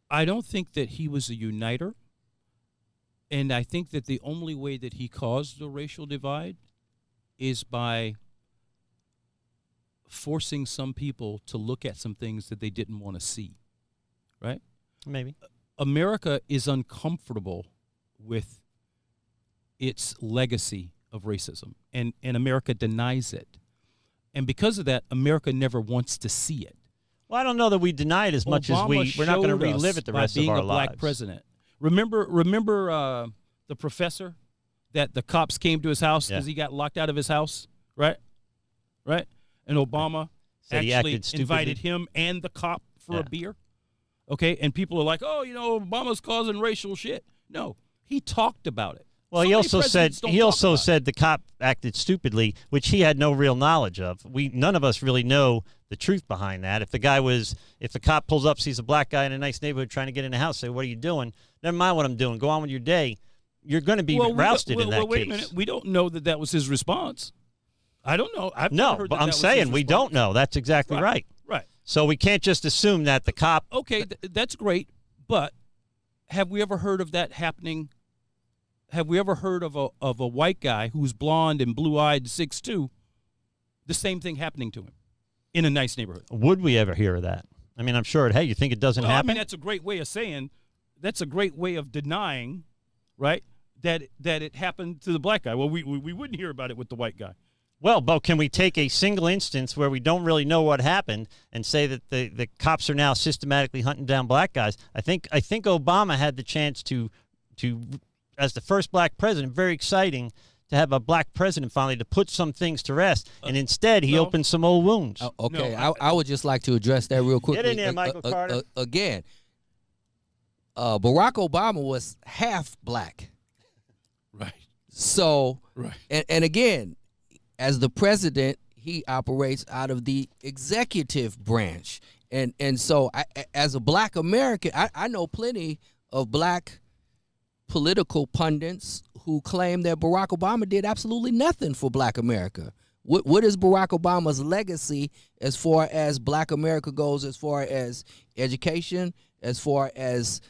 I don't think that he was a uniter, and I think that the only way that he caused the racial divide is by forcing some people to look at some things that they didn't want to see, right? Maybe. America is uncomfortable with its legacy of racism, and America denies it. And because of that, America never wants to see it. Well, I don't know that we deny it as much as we're not going to relive it the rest of our lives. By being a black president. Remember the professor that the cops came to his house because he got locked out of his house, right? Right? And Obama Said he actually acted stupidly. invited him and the cop for a beer. Okay, and people are like, oh, Obama's causing racial shit. No, he talked about it. Well, he also said the cop acted stupidly, which he had no real knowledge of. None of us really know the truth behind that. If the cop pulls up, sees a black guy in a nice neighborhood trying to get in the house, say, "What are you doing?" Never mind what I'm doing. Go on with your day. You're going to be rousted in that case. Wait a minute. We don't know that was his response. I don't know. But I'm saying we don't know. That's exactly right. Right. So we can't just assume that the cop. Okay, that's great. But have we ever heard of that happening? Have we ever heard of a white guy who's blonde and blue-eyed, 6'2", the same thing happening to him in a nice neighborhood? Would we ever hear of that? I mean, I'm sure you think it doesn't happen? I mean, that's a great way of saying, that's a great way of denying, right, that it happened to the black guy. Well, we wouldn't hear about it with the white guy. Well, Bo, can we take a single instance where we don't really know what happened and say that the cops are now systematically hunting down black guys? I think Obama had the chance to as the first black president, very exciting to have a black president finally to put some things to rest, and instead he opened some old wounds. Okay, I would just like to address that real quickly. Get in there, Michael Carter. Again, Barack Obama was half black. Right. So, right. And again, as the president, he operates out of the executive branch. And so as a black American, I know plenty of black political pundits who claim that Barack Obama did absolutely nothing for black America. What is Barack Obama's legacy as far as black America goes, as far as education, as far as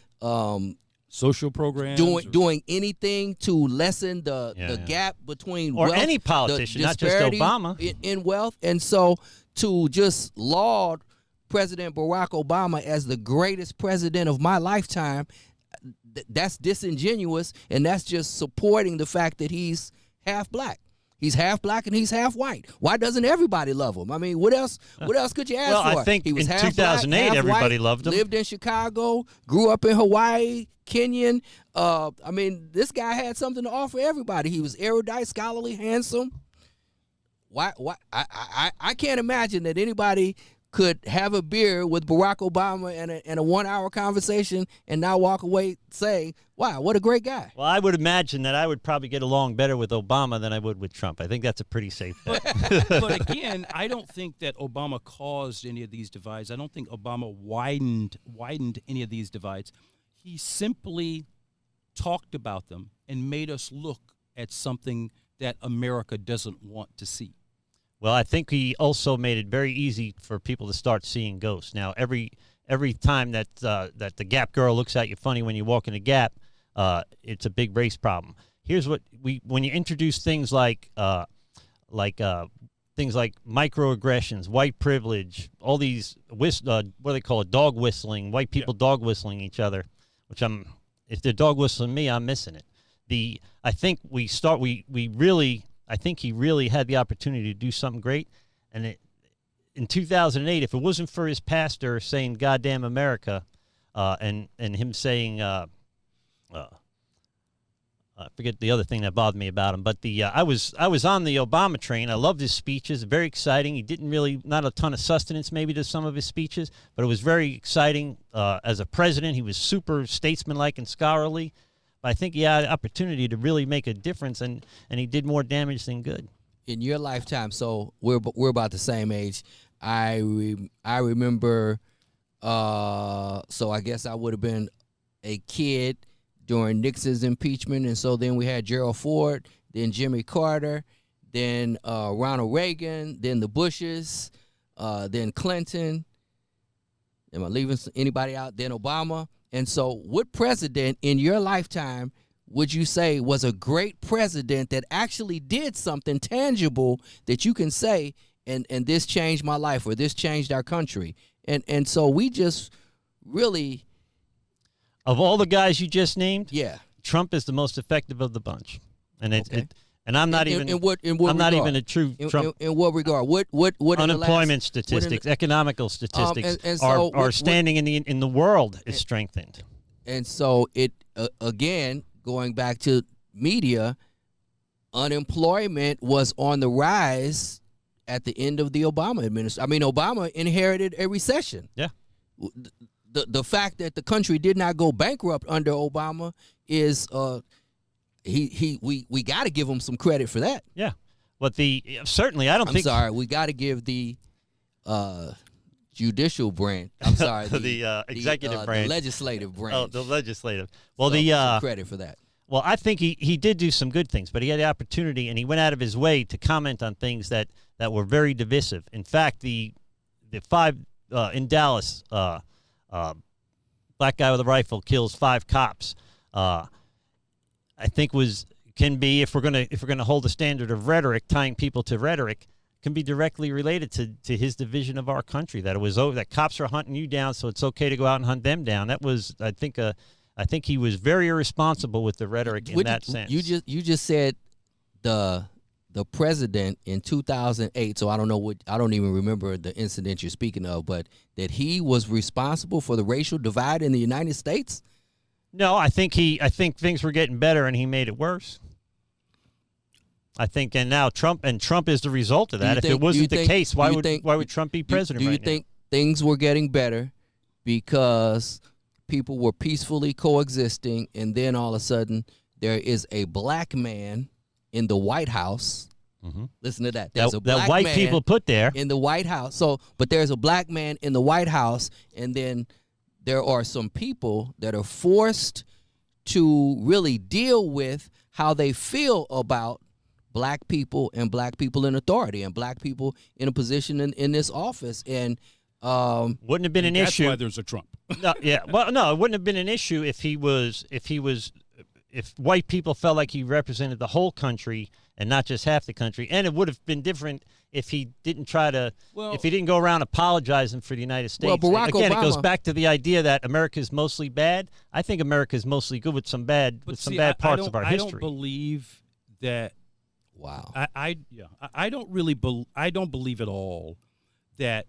social programs, doing anything to lessen the gap between or wealth, any politician, not just Obama, in wealth? And so to just laud President Barack Obama as the greatest president of my lifetime, that's disingenuous, and that's just supporting the fact that he's half black. He's half black and he's half white. Why doesn't everybody love him? I mean, what else could you ask for? Well, I think he was in half 2008 black, half everybody white, loved him. Lived in Chicago, grew up in Hawaii, Kenyan. I mean, this guy had something to offer everybody. He was erudite, scholarly, handsome. Why? I can't imagine that anybody could have a beer with Barack Obama and a 1 hour conversation and now walk away saying, wow, what a great guy. Well, I would imagine that I would probably get along better with Obama than I would with Trump. I think that's a pretty safe bet. But again, I don't think that Obama caused any of these divides. I don't think Obama widened any of these divides. He simply talked about them and made us look at something that America doesn't want to see. Well, I think he also made it very easy for people to start seeing ghosts. Now, every time that the Gap girl looks at you funny when you walk in the Gap, it's a big race problem. Here's what when you introduce things like things like microaggressions, white privilege, all these what do they call it, dog whistling, white people dog whistling each other, which if they're dog whistling me, I'm missing it. I think I think he really had the opportunity to do something great. And in 2008, if it wasn't for his pastor saying "goddamn America," and him saying, I forget the other thing that bothered me about him, but I was on the Obama train. I loved his speeches, very exciting. He didn't really, not a ton of sustenance maybe to some of his speeches, but it was very exciting. As a president, he was super statesmanlike and scholarly. But I think he had an opportunity to really make a difference, and he did more damage than good. In your lifetime, so we're about the same age. I remember, so I guess I would have been a kid during Nixon's impeachment, and so then we had Gerald Ford, then Jimmy Carter, then Ronald Reagan, then the Bushes, then Clinton. Am I leaving anybody out? Then Obama. And so what president in your lifetime would you say was a great president that actually did something tangible that you can say, and this changed my life, or this changed our country? And so we just really... Of all the guys you just named, Trump is the most effective of the bunch. And and I'm not even in what I'm regard? not even a true Trump. In what regard? What unemployment statistics, economical statistics are standing in the world is strengthened. And so it again, going back to media, unemployment was on the rise at the end of the Obama administration. I mean, Obama inherited a recession. Yeah. The fact that the country did not go bankrupt under Obama is we got to give him some credit for that. Yeah. But certainly I don't think. I'm sorry, we got to give the judicial branch. I'm sorry, the executive branch, the legislative branch. Oh, the legislative. Well, some credit for that. Well, I think he did do some good things, but he had the opportunity, and he went out of his way to comment on things that were very divisive. In fact, the five in Dallas, black guy with a rifle kills 5 cops. I think can be, if we're gonna hold a standard of rhetoric, tying people to rhetoric, can be directly related to his division of our country. That it was that cops are hunting you down, so it's okay to go out and hunt them down. That was, I think he was very irresponsible with the rhetoric in that sense. You just said the president in 2008. So I don't even remember the incident you're speaking of, but that he was responsible for the racial divide in the United States. No, I think things were getting better and he made it worse. I think, and now Trump is the result of that. If it wasn't the case, why would Trump be president? Do you think things were getting better because people were peacefully coexisting, and then all of a sudden there is a black man in the White House? Mm-hmm. Listen to that. There's a black that white man people put there in the White House. But there's a black man in the White House, and then there are some people that are forced to really deal with how they feel about black people and black people in authority and black people in a position in this office. And wouldn't have been an issue. That's why there's a Trump. No, yeah. Well, no, it wouldn't have been an issue if white people felt like he represented the whole country and not just half the country. And it would have been different if he didn't if he didn't go around apologizing for the United States. Well, Barack Again, Obama, it goes back to the idea that America is mostly bad. I think America is mostly good with some bad parts of our history. I don't believe that. Wow. I don't believe at all that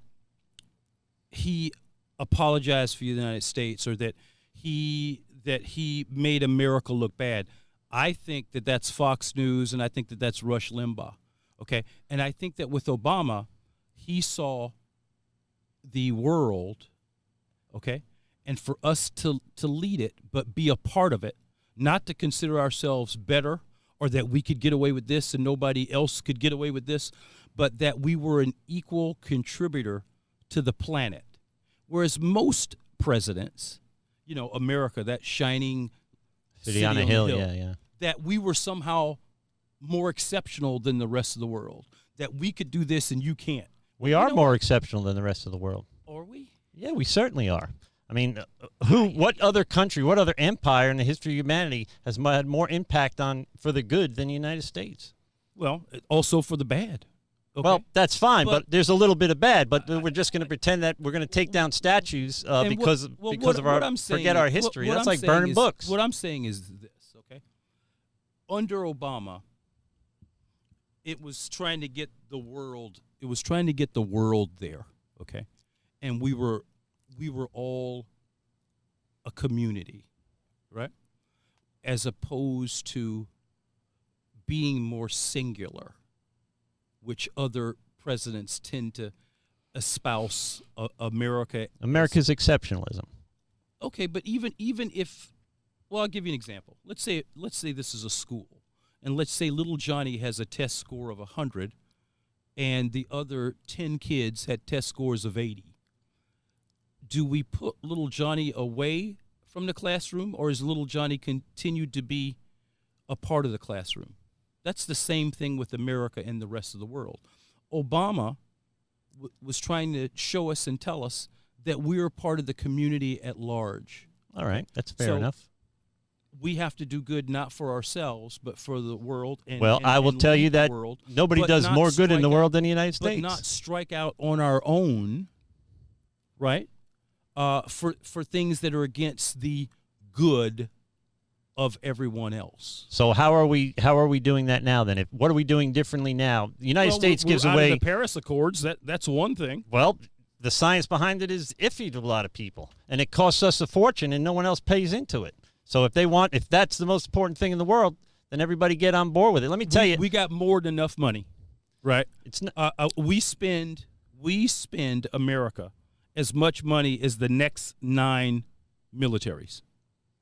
he apologized for the United States or that he made America look bad. I think that that's Fox News, and I think that that's Rush Limbaugh. Okay, and I think that with Obama, he saw the world. Okay, and for us to lead it, but be a part of it, not to consider ourselves better, or that we could get away with this and nobody else could get away with this, but that we were an equal contributor to the planet. Whereas most presidents, America, that shining city on a hill, yeah, that we were somehow more exceptional than the rest of the world, that we could do this and you can't. We are more exceptional than the rest of the world. Are we? Yeah, we certainly are. I mean, what other country, what other empire in the history of humanity has had more impact for the good than the United States? Well, also for the bad. Okay. Well, that's fine, but there's a little bit of bad. But we're just going to pretend that we're going to take down statues because of our forget our history. That's like burning books. What I'm saying is this, okay? Under Obama, it was trying to get the world. It was trying to get the world there, okay? And we were all a community, right? As opposed to being more singular, which other presidents tend to espouse America's exceptionalism. Okay, but even if, well, I'll give you an example. Let's say this is a school, and let's say little Johnny has a test score of 100, and the other 10 kids had test scores of 80. Do we put little Johnny away from the classroom, or is little Johnny continued to be a part of the classroom? That's the same thing with America and the rest of the world. Obama was trying to show us and tell us that we're part of the community at large. All right, that's fair enough. We have to do good not for ourselves, but for the world. I will tell you that nobody does more good in the world than the United States. But not strike out on our own, right? For things that are against the good of everyone else. So how are we doing that now then? What are we doing differently now? The United States gives we're away out of the Paris Accords. That's one thing. Well, the science behind it is iffy to a lot of people, and it costs us a fortune, and no one else pays into it. So if that's the most important thing in the world, then everybody get on board with it. Let me tell you, we got more than enough money, right? it's not, We spend America as much money as the next 9 militaries.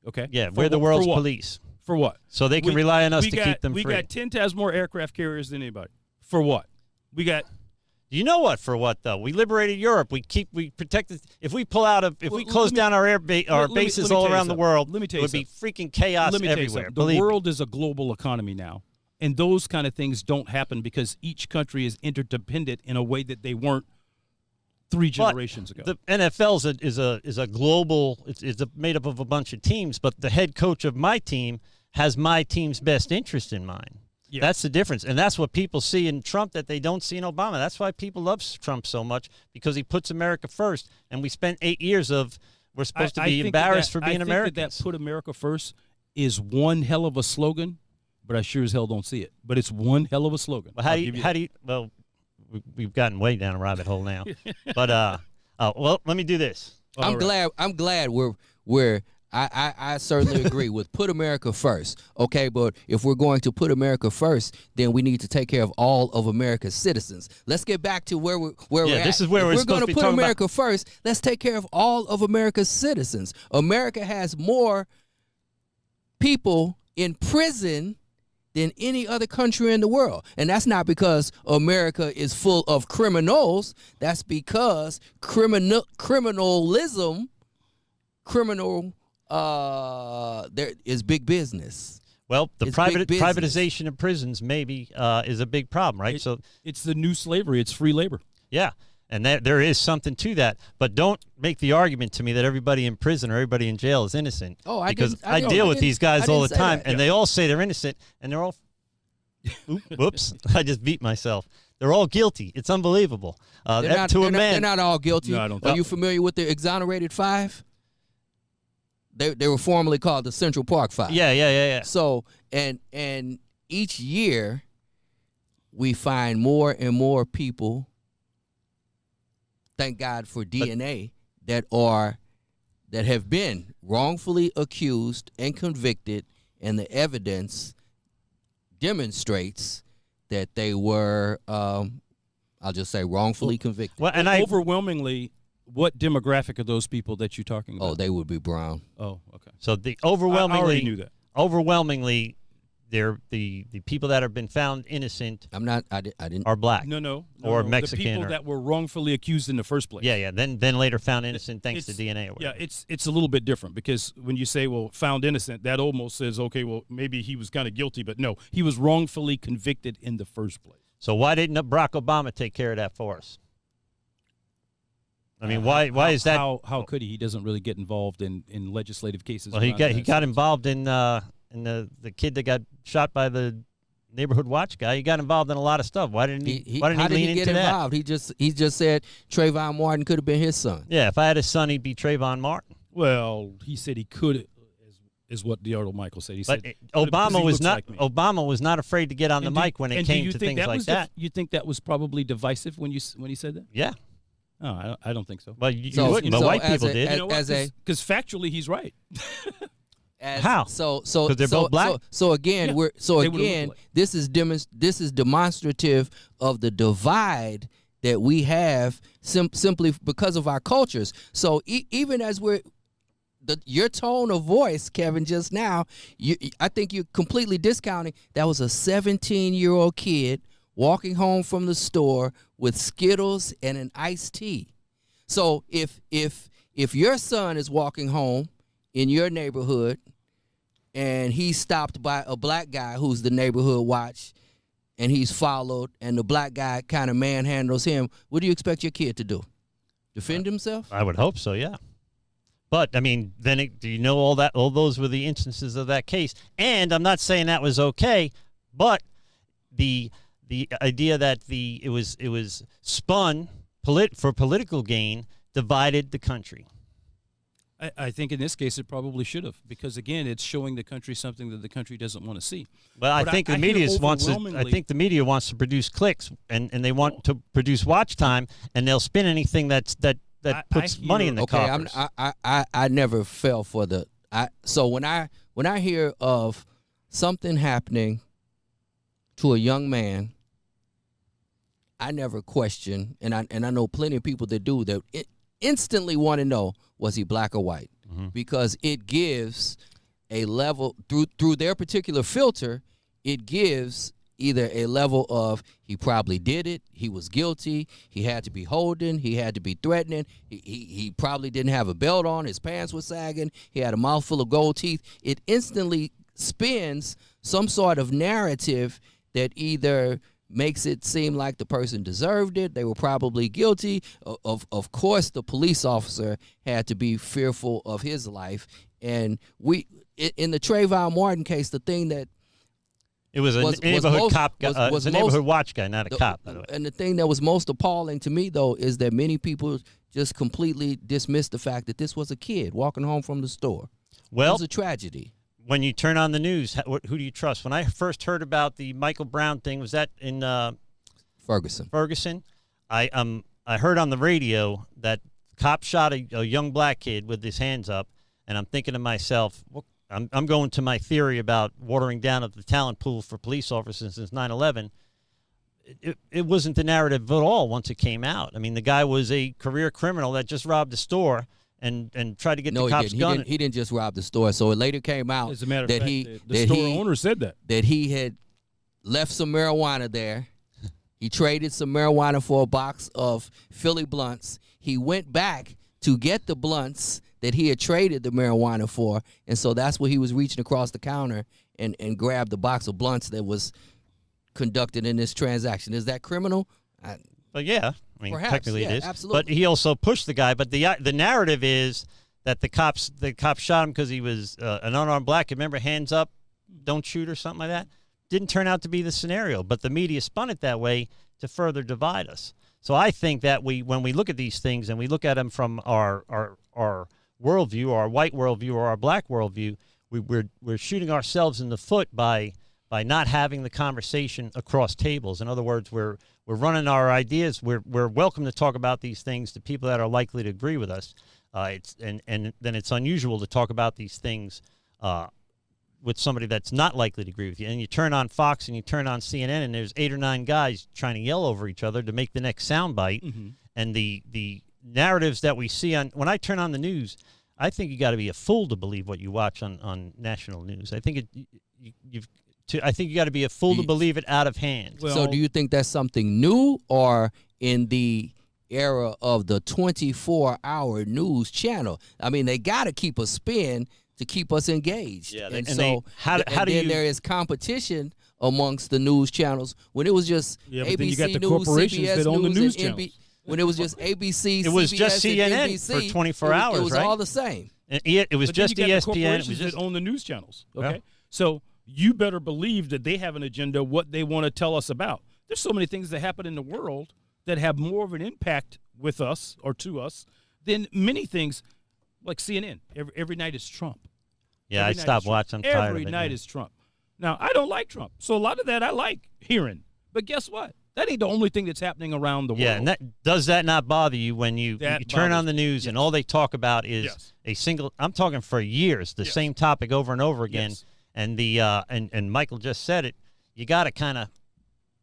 Okay. yeah, we're the world's for what? police, For what? so they can rely on us to keep them We free. got 10 times more aircraft carriers than anybody. For what? We got. You know what? For what though? We liberated Europe. We protected. If we pull out of, if we close down our bases all around the world, let me tell it you would be freaking chaos Let me tell you everywhere. something. The world is a global economy now, and those kind of things don't happen because each country is interdependent in a way that they weren't 3 generations ago. The NFL is a global. It's made up of a bunch of teams, but the head coach of my team has my team's best interest in mind. Yeah. That's the difference, and that's what people see in Trump that they don't see in Obama. That's why people love Trump so much, because he puts America first. And we spent 8 years of we're supposed to be embarrassed for being Americans. I think that put America first is one hell of a slogan, but I sure as hell don't see it. But it's one hell of a slogan. Well, how do you? Well, we've gotten way down a rabbit hole now. But well, let me do this. I'm glad we're I certainly agree with put America first. Okay, but if we're going to put America first, then we need to take care of all of America's citizens. Let's get back to where we're at. This is where we're supposed to be put talking America first. Let's take care of all of America's citizens. America has more people in prison than any other country in the world. And that's not because America is full of criminals. That's because criminalism, there is big business. Well, the It's big business. privatization of prisons maybe is a big problem, right? So it's the new slavery. It's free labor. yeah, and there is something to that. But don't make the argument to me that everybody in prison or everybody in jail is innocent. Oh, because I deal with these guys all the time, and they all say they're innocent, and they're all. Whoops! I just beat myself. They're all guilty. It's unbelievable. They're not all guilty. No, I don't Are you familiar with the exonerated 5? They were formerly called the Central Park 5. Yeah. So and each year we find more and more people. Thank God for DNA that have been wrongfully accused and convicted, and the evidence demonstrates that they were, I'll just say, wrongfully convicted. Well, and overwhelmingly, what demographic are those people that you're talking about? Oh, they would be brown. Oh, okay. So the I already knew that. Overwhelmingly, they're the people that have been found innocent I didn't. are black. No. Or Mexican The people that were wrongfully accused in the first place. Yeah. Then later found innocent thanks to DNA or whatever. Yeah, it's a little bit different because when you say, well, found innocent, that almost says, okay, well, maybe he was kind of guilty, but no, he was wrongfully convicted in the first place. So why didn't Barack Obama take care of that for us? I mean, why is that? How could he? He doesn't really get involved in legislative cases. Well, he got involved in the kid that got shot by the neighborhood watch guy. He got involved in a lot of stuff. Why didn't he? Why didn't how he did lean he get into involved? that? He just said Trayvon Martin could have been his son. Yeah, if I had a son, he'd be Trayvon Martin. Well, he said he could, is what Deardo Michael said. He But said Obama was not. Like me. Obama was not afraid to get on the mic when it came to things like that. You think that was probably divisive when he said that? Yeah. No, I don't think so. Well, you wouldn't, but white people did. Because factually, he's right. How? So 'Cause they're both black? So again, Yeah. this is demonstrative of the divide that we have simply because of our cultures. So even as your tone of voice, Kevin, just now, I think you're completely discounting. That was a 17-year-old kid walking home from the store with Skittles and an iced tea. So if your son is walking home in your neighborhood and he's stopped by a black guy who's the neighborhood watch and he's followed and the black guy kind of manhandles him, what do you expect your kid to do? Defend himself? I would hope so, yeah. But, I mean, then do you know all those were the instances of that case? And I'm not saying that was okay, but the idea that it was spun for political gain divided the country. I think in this case it probably should have, because again, it's showing the country something that the country doesn't want to see. Well, I think the media wants to produce clicks, and they want to produce watch time, and they'll spin anything that puts money in the coffers. I never fell for the. So when I hear of something happening to a young man, I never question, and I know plenty of people that do, that instantly want to know, was he black or white? Mm-hmm. Because it gives a level, through their particular filter, it gives either a level of he probably did it, he was guilty, he had to be holding, he had to be threatening, he probably didn't have a belt on, his pants were sagging, he had a mouthful of gold teeth. It instantly spins some sort of narrative that either makes it seem like the person deserved it, they were probably guilty. Of course, the police officer had to be fearful of his life. And in the Trayvon Martin case, the thing that it was a neighborhood cop guy, was a neighborhood watch guy, not a cop, by the way. And the thing that was most appalling to me, though, is that many people just completely dismissed the fact that this was a kid walking home from the store. Well, it was a tragedy. When you turn on the news, who do you trust? When I first heard about the Michael Brown thing, was that in Ferguson? I heard on the radio that cop shot a young black kid with his hands up, and I'm thinking to myself, well, I'm going to my theory about watering down of the talent pool for police officers since 9/11. It wasn't the narrative at all once it came out. I mean, the guy was a career criminal that just robbed a store and tried to get the cops' gun. He didn't just rob the store. So it later came out As a matter of that fact, the store owner said that he had left some marijuana there. He traded some marijuana for a box of Philly blunts. He went back to get the blunts that he had traded the marijuana for, and so that's where he was reaching across the counter and grabbed the box of blunts that was conducted in this transaction. Is that criminal? But yeah, I mean, perhaps, technically yeah, it is. absolutely. But he also pushed the guy. But the narrative is that the cops shot him because he was an unarmed black kid. Remember, hands up, don't shoot or something like that. Didn't turn out to be the scenario, but the media spun it that way to further divide us. So I think that when we look at these things and we look at them from our worldview, our white worldview or our black worldview, we're shooting ourselves in the foot by not having the conversation across tables. In other words, we're running our ideas. We're welcome to talk about these things to people that are likely to agree with us. And then it's unusual to talk about these things with somebody that's not likely to agree with you. And you turn on Fox and you turn on CNN, and there's 8 or 9 guys trying to yell over each other to make the next soundbite. Mm-hmm. And the narratives that we see when I turn on the news, I think you got to be a fool to believe what you watch on national news. I think I think you got to be a fool to believe it out of hand. Well, so do you think that's something new, or in the era of the 24-hour news channel? I mean, they got to keep a spin to keep us engaged. Yeah, there is competition amongst the news channels. When it was just ABC you got the News, corporations CBS that own the news News, channels. When it was just ABC, it was CBS, just CNN and NBC, for 24 hours, it was right? all the same. It was just ESPN. The corporations that own the news channels. Okay, yeah. So you better believe that they have an agenda, what they want to tell us about. There's so many things that happen in the world that have more of an impact with us or to us than many things like CNN. Every night is Trump. Yeah, I stopped watching. I'm tired of it. Every night is Trump. Now, I don't like Trump, so a lot of that I like hearing. But guess what? That ain't the only thing that's happening around the world. Yeah, and does that not bother you when you turn on the news and all they talk about is a single? I'm talking for years, the same topic over and over again. Yes. And and Michael just said it. You got to kind of,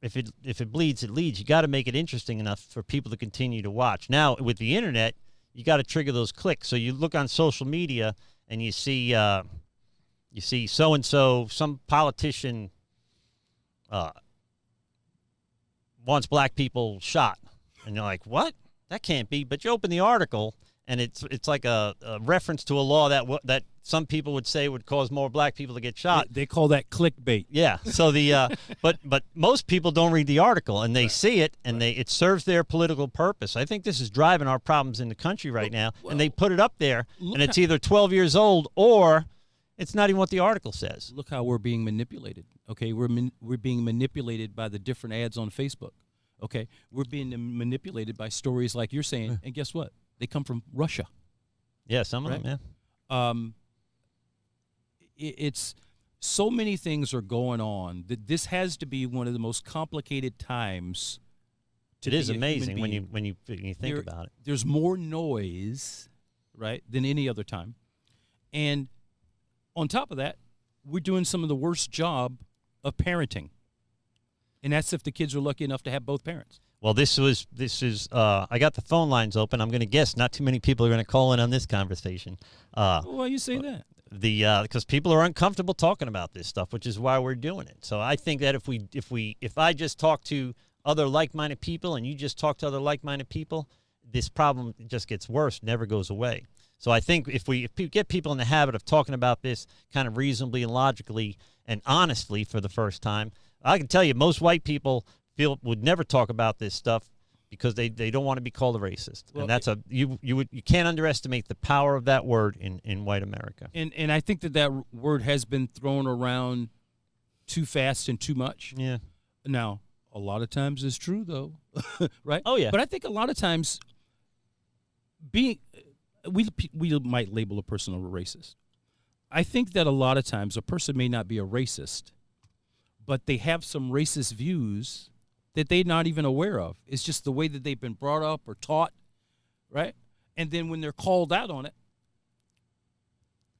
if it bleeds, it leads. You got to make it interesting enough for people to continue to watch. Now with the internet, you got to trigger those clicks. So you look on social media and you see so and so, some politician wants black people shot, and you're like, what? That can't be. But you open the article, and it's like a reference to a law that some people would say would cause more black people to get shot. They call that clickbait. Yeah. So but most people don't read the article, and they see it, and it serves their political purpose. I think this is driving our problems in the country right now, and they put it up there, and it's either 12 years old or it's not even what the article says. Look how we're being manipulated. Okay, we're being manipulated by the different ads on Facebook. Okay, we're being manipulated by stories like you're saying, and guess what? They come from Russia. Yeah, some of them, yeah. It's so many things are going on that this has to be one of the most complicated times. It is amazing when you think about it. There's more noise, right, than any other time, and on top of that, we're doing some of the worst job of parenting. And that's if the kids are lucky enough to have both parents. Well, this is I got the phone lines open. I'm going to guess not too many people are going to call in on this conversation. Why you say that? Because people are uncomfortable talking about this stuff, which is why we're doing it. So I think that if I just talk to other like-minded people and you just talk to other like-minded people, this problem just gets worse, never goes away. So I think if we get people in the habit of talking about this kind of reasonably and logically and honestly for the first time, I can tell you most white people would never talk about this stuff because they don't want to be called a racist. Well, and that's you can't underestimate the power of that word in white America. And I think that word has been thrown around too fast and too much. Yeah. Now, a lot of times it's true though, right? Oh yeah. But I think a lot of times we might label a person a racist. I think that a lot of times a person may not be a racist, but they have some racist views that they're not even aware of. It's just the way that they've been brought up or taught, right? And then when they're called out on it,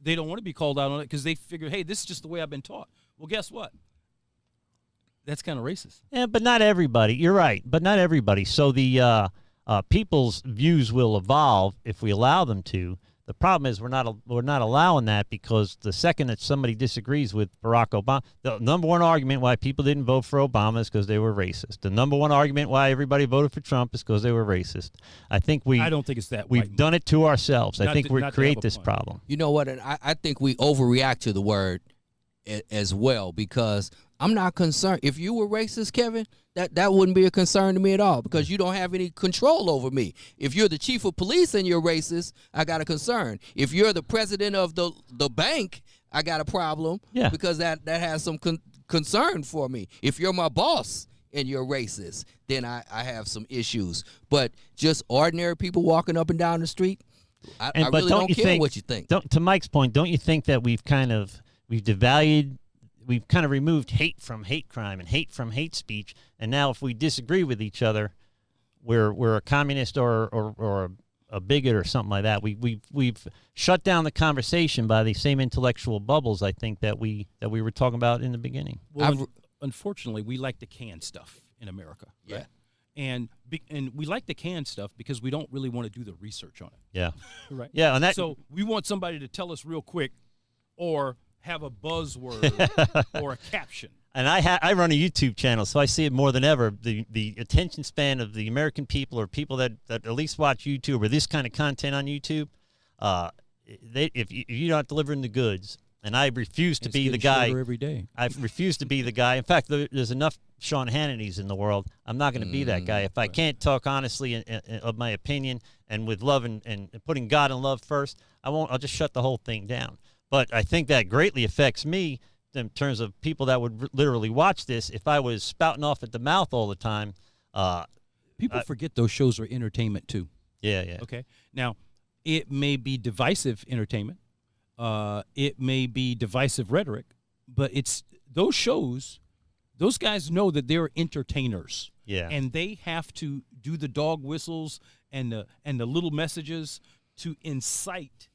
they don't want to be called out on it because they figure, hey, this is just the way I've been taught. Well, guess what? That's kind of racist. Yeah, but not everybody. You're right, but not everybody. So the people's views will evolve if we allow them to. The problem is we're not allowing that because the second that somebody disagrees with Barack Obama, the number one argument why people didn't vote for Obama is because they were racist. The number one argument why everybody voted for Trump is because they were racist. I don't think it's that. We've done it to ourselves. I think we create this problem. You know what? And I think we overreact to the word as well because I'm not concerned. If you were racist, Kevin, that wouldn't be a concern to me at all because you don't have any control over me. If you're the chief of police and you're racist, I got a concern. If you're the president of the bank, I got a problem because that has some concern for me. If you're my boss and you're racist, then I have some issues. But just ordinary people walking up and down the street, I really don't care what you think. To Mike's point, don't you think that we've kind of removed hate from hate crime and hate from hate speech, and now if we disagree with each other, we're a communist or a bigot or something like that. We've shut down the conversation by the same intellectual bubbles I think that we were talking about in the beginning. Well, unfortunately, we like to can stuff in America. Yeah. Right? And we like to can stuff because we don't really want to do the research on it. Yeah. Right. Yeah, and so we want somebody to tell us real quick, or have a buzzword or a caption. And I run a YouTube channel, so I see it more than ever. The attention span of the American people or people that at least watch YouTube or this kind of content on YouTube, if you're not delivering the goods, and I refuse to be the guy. Every day. I refuse to be the guy. In fact, there's enough Sean Hannitys in the world. I'm not going to be that guy. If I can't talk honestly of my opinion and with love and putting God and love first, I'll just shut the whole thing down. But I think that greatly affects me in terms of people that would literally watch this. If I was spouting off at the mouth all the time. People forget those shows are entertainment too. Yeah, yeah. Okay. Now, it may be divisive entertainment. It may be divisive rhetoric. But it's those shows, those guys know that they're entertainers. Yeah. And they have to do the dog whistles and the little messages to incite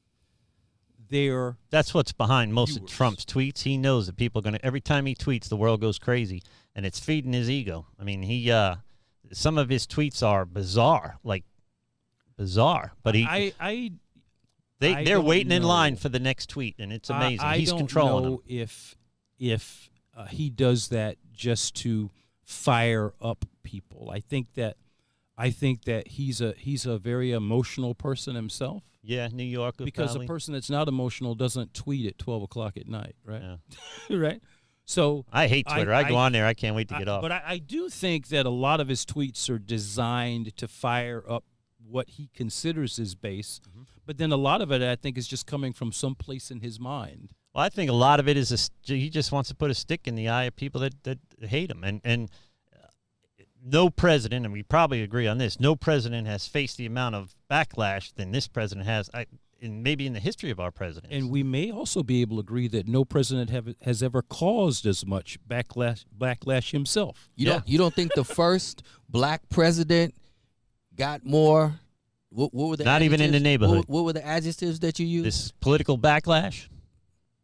that's what's behind most viewers. Of Trump's tweets. He knows that people are going to, every time he tweets, the world goes crazy, and it's feeding his ego. I mean, some of his tweets are bizarre, but they're waiting in line for the next tweet, and it's amazing. He's controlling them. If he does that just to fire up people, I think that he's a very emotional person himself. Yeah, New York. Because probably. A person that's not emotional doesn't tweet at 12 o'clock at night, right? Yeah. Right? So I hate Twitter. I go on there. I can't wait to get off. But I do think that a lot of his tweets are designed to fire up what he considers his base. Mm-hmm. But then a lot of it, I think, is just coming from someplace in his mind. Well, I think a lot of it is he just wants to put a stick in the eye of people that hate him. And no president, and we probably agree on this, no president has faced the amount of backlash than this president has, maybe in the history of our presidents. And we may also be able to agree that no president has ever caused as much backlash himself. You don't think the first black president got more? What were the not even in the neighborhood? What were the adjectives that you used? This political backlash.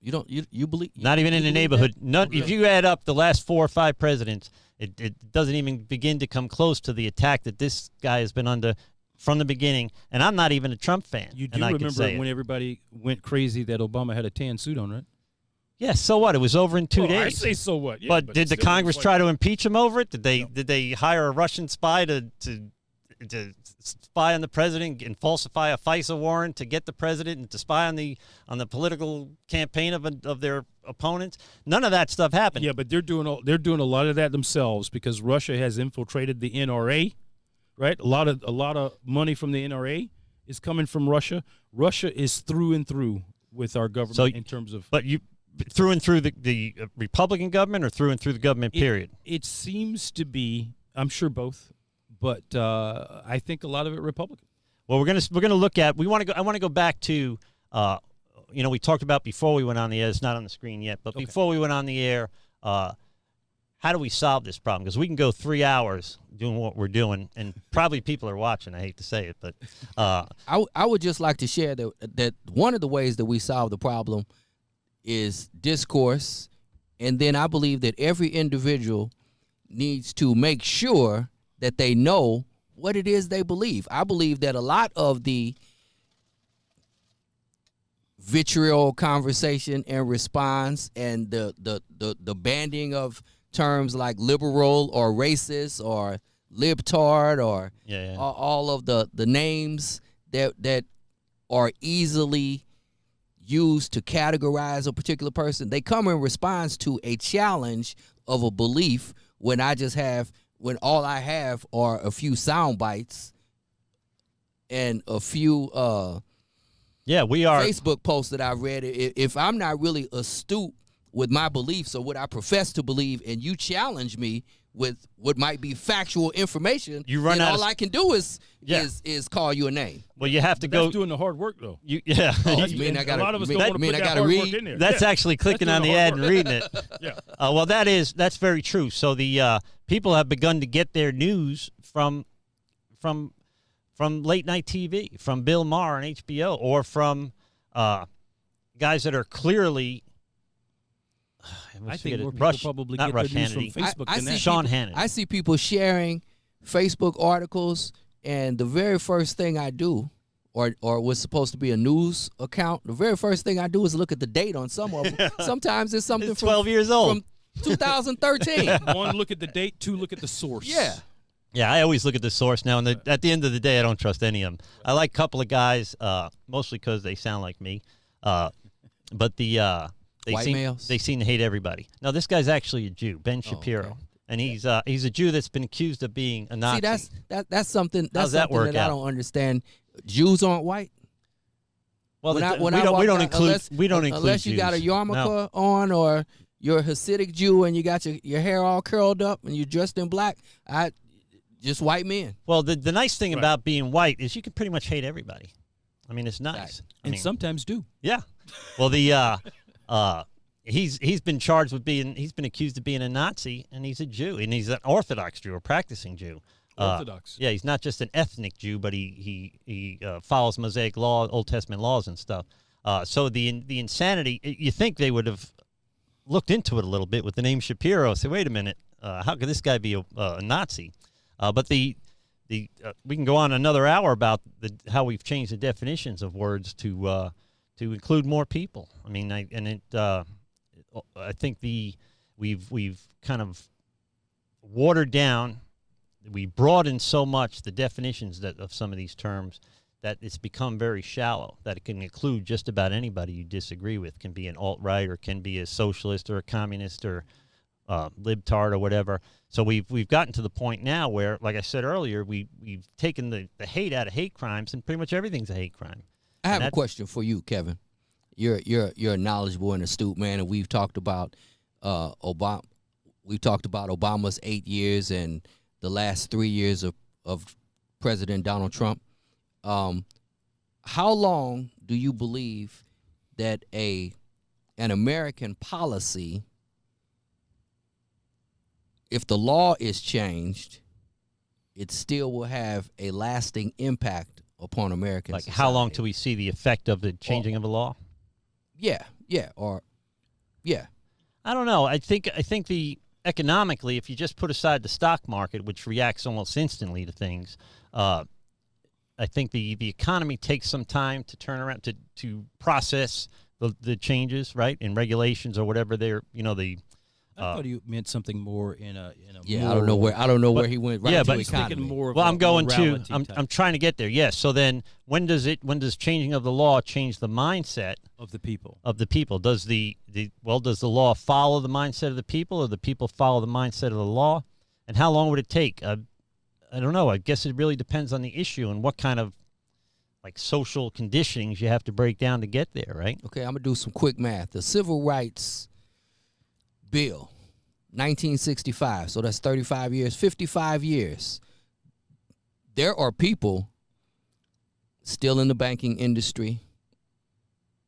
You don't you believe? Not even in the neighborhood. None, if you add up the last 4 or 5 presidents, it doesn't even begin to come close to the attack that this guy has been under from the beginning. And I'm not even a Trump fan. You do and I can remember say when it. everybody went crazy that Obama had a tan suit on, right? Yeah, so what? It was over in 2 Well, days. I say so what? Yeah, but did the still, Congress it's try like- to impeach him over it? Did they hire a Russian spy to spy on the president and falsify a FISA warrant to get the president and to spy on the political campaign of their opponents? None of that stuff happened. Yeah, but they're doing a lot of that themselves because Russia has infiltrated the NRA, right? A lot of money from the NRA is coming from Russia. Russia is through and through with our government in terms of. But you through and through the Republican government or through and through the government period? It seems to be. I'm sure both, but I think a lot of it Republican. Well, we're gonna look at. I want to go back to. We talked about before we went on the air. It's not on the screen yet, but before we went on the air, how do we solve this problem? Because we can go 3 hours doing what we're doing, and probably people are watching. I hate to say it, but I would just like to share that one of the ways that we solve the problem is discourse, and then I believe that every individual needs to make sure that they know what it is they believe. I believe that a lot of the vitriol conversation and response and the banding of terms like liberal or racist or libtard or all of the names that are easily used to categorize a particular person, they come in response to a challenge of a belief when all I have are a few sound bites and a few Facebook posts that I read. If I'm not really astute with my beliefs or what I profess to believe, and you challenge me with what might be factual information, then all I can do is call you a name. Well, you have to go. That's doing the hard work, though. A lot of us don't want to put that hard work in there. That's actually clicking on the ad and reading it. Well, that's very true. So the people have begun to get their news from late night TV, from Bill Maher on HBO, or from guys that are clearly. I think more people probably get their news from Facebook than that. Sean Hannity. I see people sharing Facebook articles, and the very first thing I do, or what's supposed to be a news account, the very first thing I do is look at the date on some of them. Sometimes it's something it's 12 years old. From 2013. 1, look at the date. 2, look at the source. Yeah, I always look at the source now, and at the end of the day, I don't trust any of them. I like a couple of guys, mostly because they sound like me, but they seem to hate everybody. No, this guy's actually a Jew, Ben Shapiro, okay. And he's a Jew that's been accused of being a Nazi. See, that's something. How's that work I don't understand. Jews aren't white. Well, we don't include unless you Jews. got a yarmulke on or you're a Hasidic Jew and you got your hair all curled up and you're dressed in black. Just white men. Well, the nice thing about being white is you can pretty much hate everybody. I mean, it's nice. And sometimes do. Yeah. Well, he's been charged with he's been accused of being a Nazi, and he's a Jew, and he's an Orthodox Jew, a practicing Jew. Orthodox. Yeah, he's not just an ethnic Jew, but he follows Mosaic law, Old Testament laws and stuff. So the insanity, you think they would have looked into it a little bit with the name Shapiro. Say, wait a minute, how could this guy be a Nazi? But we can go on another hour about how we've changed the definitions of words to include more people. I mean, I think we've kind of watered down. We broadened so much the definitions of some of these terms that it's become very shallow. That it can include just about anybody you disagree with. Can be an alt-right or can be a socialist or a communist or libtard or whatever. So we've gotten to the point now where, like I said earlier, we've taken the hate out of hate crimes, and pretty much everything's a hate crime. I have a question for you, Kevin. You're a knowledgeable and astute man, and we've talked about Obama. We've talked about Obama's 8 years and the last 3 years of President Donald Trump. How long do you believe that an American policy, if the law is changed, it still will have a lasting impact upon American society? How long till we see the effect of the changing of the law? Yeah. Or Yeah. I don't know. I think the economically, if you just put aside the stock market, which reacts almost instantly to things, I think the economy takes some time to turn around to process the changes, right, in regulations or whatever they're, the. I thought you meant something more in a Yeah, moral, I don't know where he went. Right yeah, to but economy. thinking more of Well, a I'm going to. morality type I'm trying to get there. Yes. So then, when does changing of the law change the mindset of the people. of the people? Does the law follow the mindset of the people, or the people follow the mindset of the law? And how long would it take? I don't know. I guess it really depends on the issue and what kind of social conditionings you have to break down to get there, right? Okay, I'm gonna do some quick math. The Civil Rights Bill, 1965. So that's 35 years, 55 years. There are people still in the banking industry,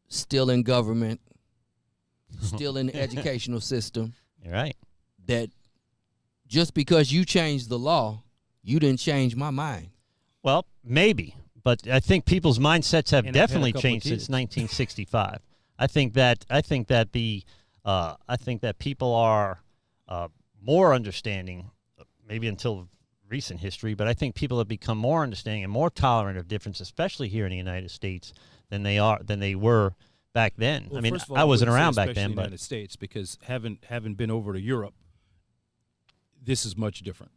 still in government, still in the educational system. You're right. That just because you changed the law, you didn't change my mind. Well, maybe, but I think people's mindsets have And I've had a definitely couple of changed since kids. 1965. I think that people are more understanding, maybe until recent history, but I think people have become more understanding and more tolerant of difference, especially here in the United States, than they were back then. Well, I mean, first of all, I wasn't wouldn't say around back especially then, in the but United States, because having been over to Europe, this is much different.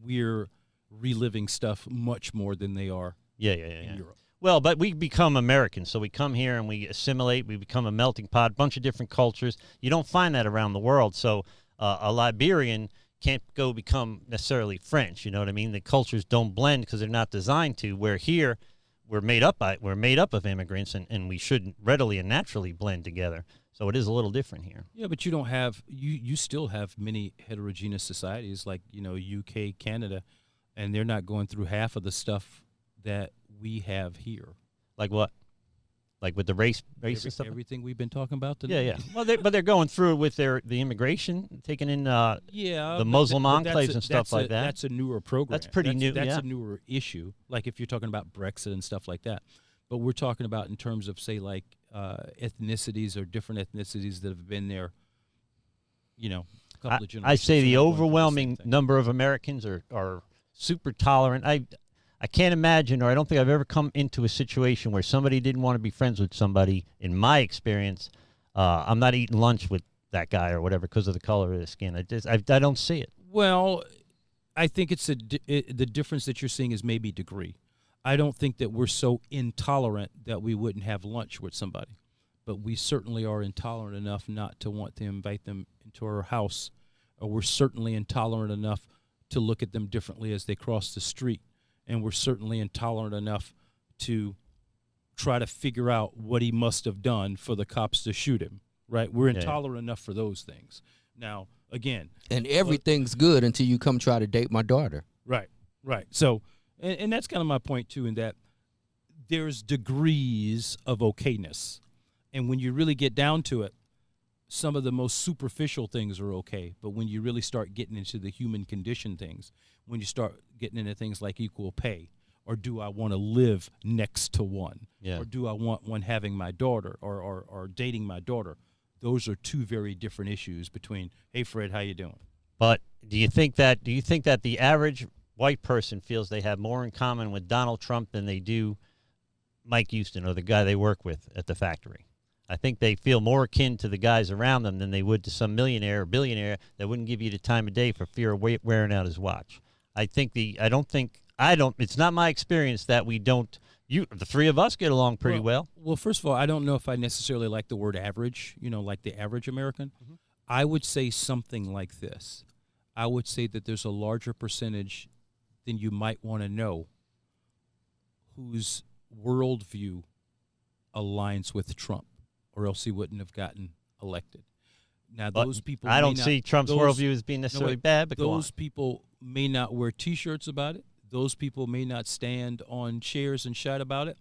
We're reliving stuff much more than they are yeah. in Europe. Well, but we become Americans, so we come here and we assimilate. We become a melting pot, bunch of different cultures. You don't find that around the world. So a Liberian can't go become necessarily French. You know what I mean? The cultures don't blend because they're not designed to. Where here, we're made up of immigrants, and we should readily and naturally blend together. So it is a little different here. Yeah, but you don't have you still have many heterogeneous societies like UK, Canada, and they're not going through half of the stuff that we have here. Like what? Like with the race and stuff? Everything we've been talking about today. Yeah. Well, but they're going through it with the immigration, taking in the but Muslim but enclaves and stuff like that. That's a newer program. That's pretty new, That's yeah. a newer issue. Like if you're talking about Brexit and stuff like that. But we're talking about in terms of, say, like ethnicities or different ethnicities that have been there, a couple of generations. I say the and they're going through same overwhelming thing. number of Americans are super tolerant. I can't imagine, or I don't think I've ever come into a situation where somebody didn't want to be friends with somebody. In my experience, I'm not eating lunch with that guy or whatever because of the color of their skin. I don't see it. Well, I think it's the difference that you're seeing is maybe degree. I don't think that we're so intolerant that we wouldn't have lunch with somebody, but we certainly are intolerant enough not to want to invite them into our house, or we're certainly intolerant enough to look at them differently as they cross the street, and we're certainly intolerant enough to try to figure out what he must have done for the cops to shoot him, right? We're intolerant enough for those things. Now, again. And everything's good until you come try to date my daughter. Right. So, and that's kind of my point, too, in that there's degrees of okayness. And when you really get down to it, some of the most superficial things are okay. But when you really start getting into the human condition things, when you start getting into things like equal pay, or do I want to live next to one, or do I want one having my daughter or dating my daughter, those are two very different issues between, hey, Fred, how you doing? But do you think that the average white person feels they have more in common with Donald Trump than they do Mike Houston or the guy they work with at the factory? I think they feel more akin to the guys around them than they would to some millionaire or billionaire that wouldn't give you the time of day for fear of wearing out his watch. It's not my experience that we don't. The three of us get along pretty well. Well, first of all, I don't know if I necessarily like the word average, like the average American. Mm-hmm. I would say something like this. I would say that there's a larger percentage than you might want to know whose worldview aligns with Trump, or else he wouldn't have gotten elected. Now, those people. I don't see Trump's worldview as being necessarily bad, but those people may not wear T-shirts about it. Those people may not stand on chairs and shout about it.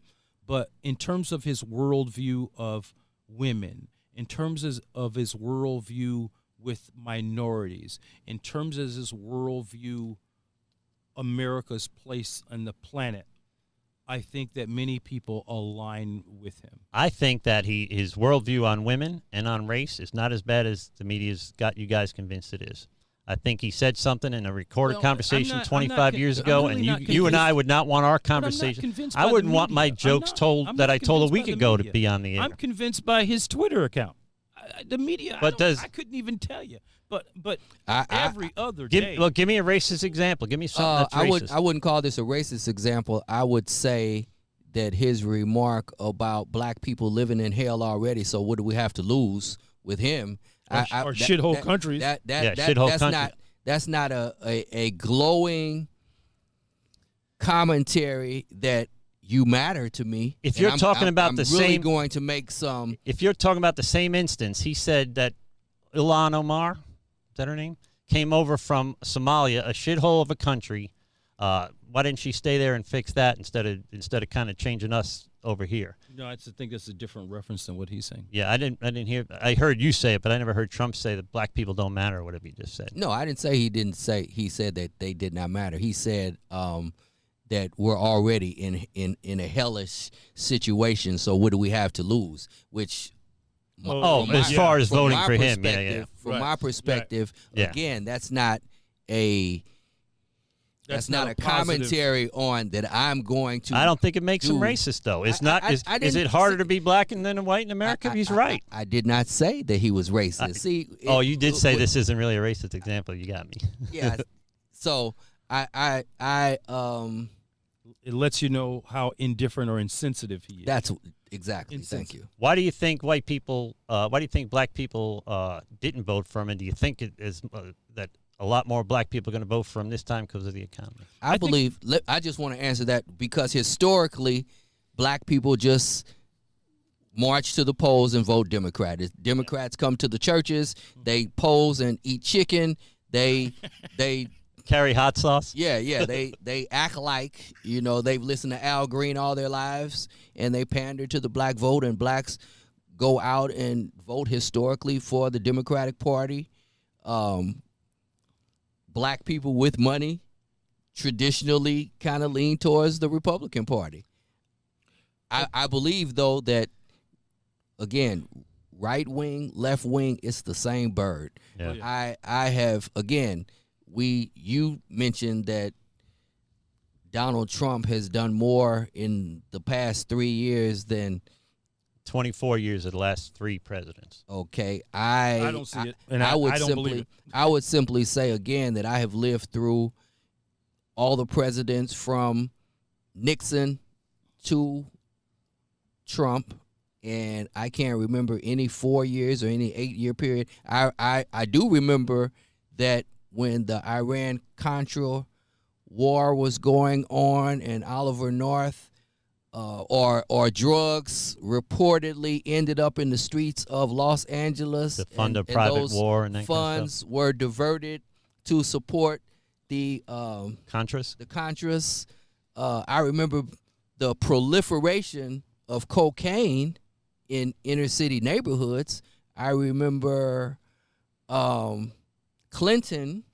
But in terms of his worldview of women, in terms of his worldview with minorities, in terms of his worldview, America's place on the planet, I think that many people align with him. I think that his worldview on women and on race is not as bad as the media's got you guys convinced it is. I think he said something in a recorded conversation 25 years ago, and you and I would not want our conversation. I wouldn't want my jokes told that I told a week ago to be on the air. I'm convinced by his Twitter account. The media, but I couldn't even tell you. But every other day. Well, give me a racist example. Give me something that's racist. I wouldn't call this a racist example. I would say that his remark about black people living in hell already, so what do we have to lose with him? Or shithole countries. That's not a glowing commentary that you matter to me. If you're talking about the really same, going to make some. If you're talking about the same instance, he said that Ilhan Omar, is that her name, came over from Somalia, a shithole of a country. Why didn't she stay there and fix that instead of kind of changing us over here? No, I think that's a different reference than what he's saying. Yeah, I didn't hear. I heard you say it, but I never heard Trump say that black people don't matter, or whatever he just said. No, I didn't say he didn't say. He said that they did not matter. He said that we're already in a hellish situation. So what do we have to lose? Which. As far as voting for him, From my perspective, again, that's not a. That's not a commentary on that I'm going to. I don't think it makes him racist, though. It's not. Is it harder to be black than a white in America? He's right. I did not say that he was racist. You did say this isn't really a racist example. You got me. Yeah. So it lets you know how indifferent or insensitive he is. That's exactly. Thank you. Why do you think white people? Why do you think black people didn't vote for him? And do you think it is that a lot more black people are going to vote for him this time because of the economy? I just want to answer that because historically, black people just march to the polls and vote Democrat. Democrats come to the churches, they pose and eat chicken. They carry hot sauce. Yeah. They act like they've listened to Al Green all their lives, and they pander to the black vote. And blacks go out and vote historically for the Democratic Party. Black people with money traditionally kind of lean towards the Republican Party. I believe, though, that, again, right wing, left wing, it's the same bird. Yeah. I have, again, you mentioned that Donald Trump has done more in the past 3 years than 24 years of the last 3 presidents. Okay, I don't see it, and I don't believe it. I would simply say again that I have lived through all the presidents from Nixon to Trump, and I can't remember any 4 years or any 8-year period. I do remember that when the Iran-Contra war was going on and Oliver North or drugs reportedly ended up in the streets of Los Angeles. To fund a private war and that funds were diverted to support the Contras. The Contras. I remember the proliferation of cocaine in inner city neighborhoods. I remember Clinton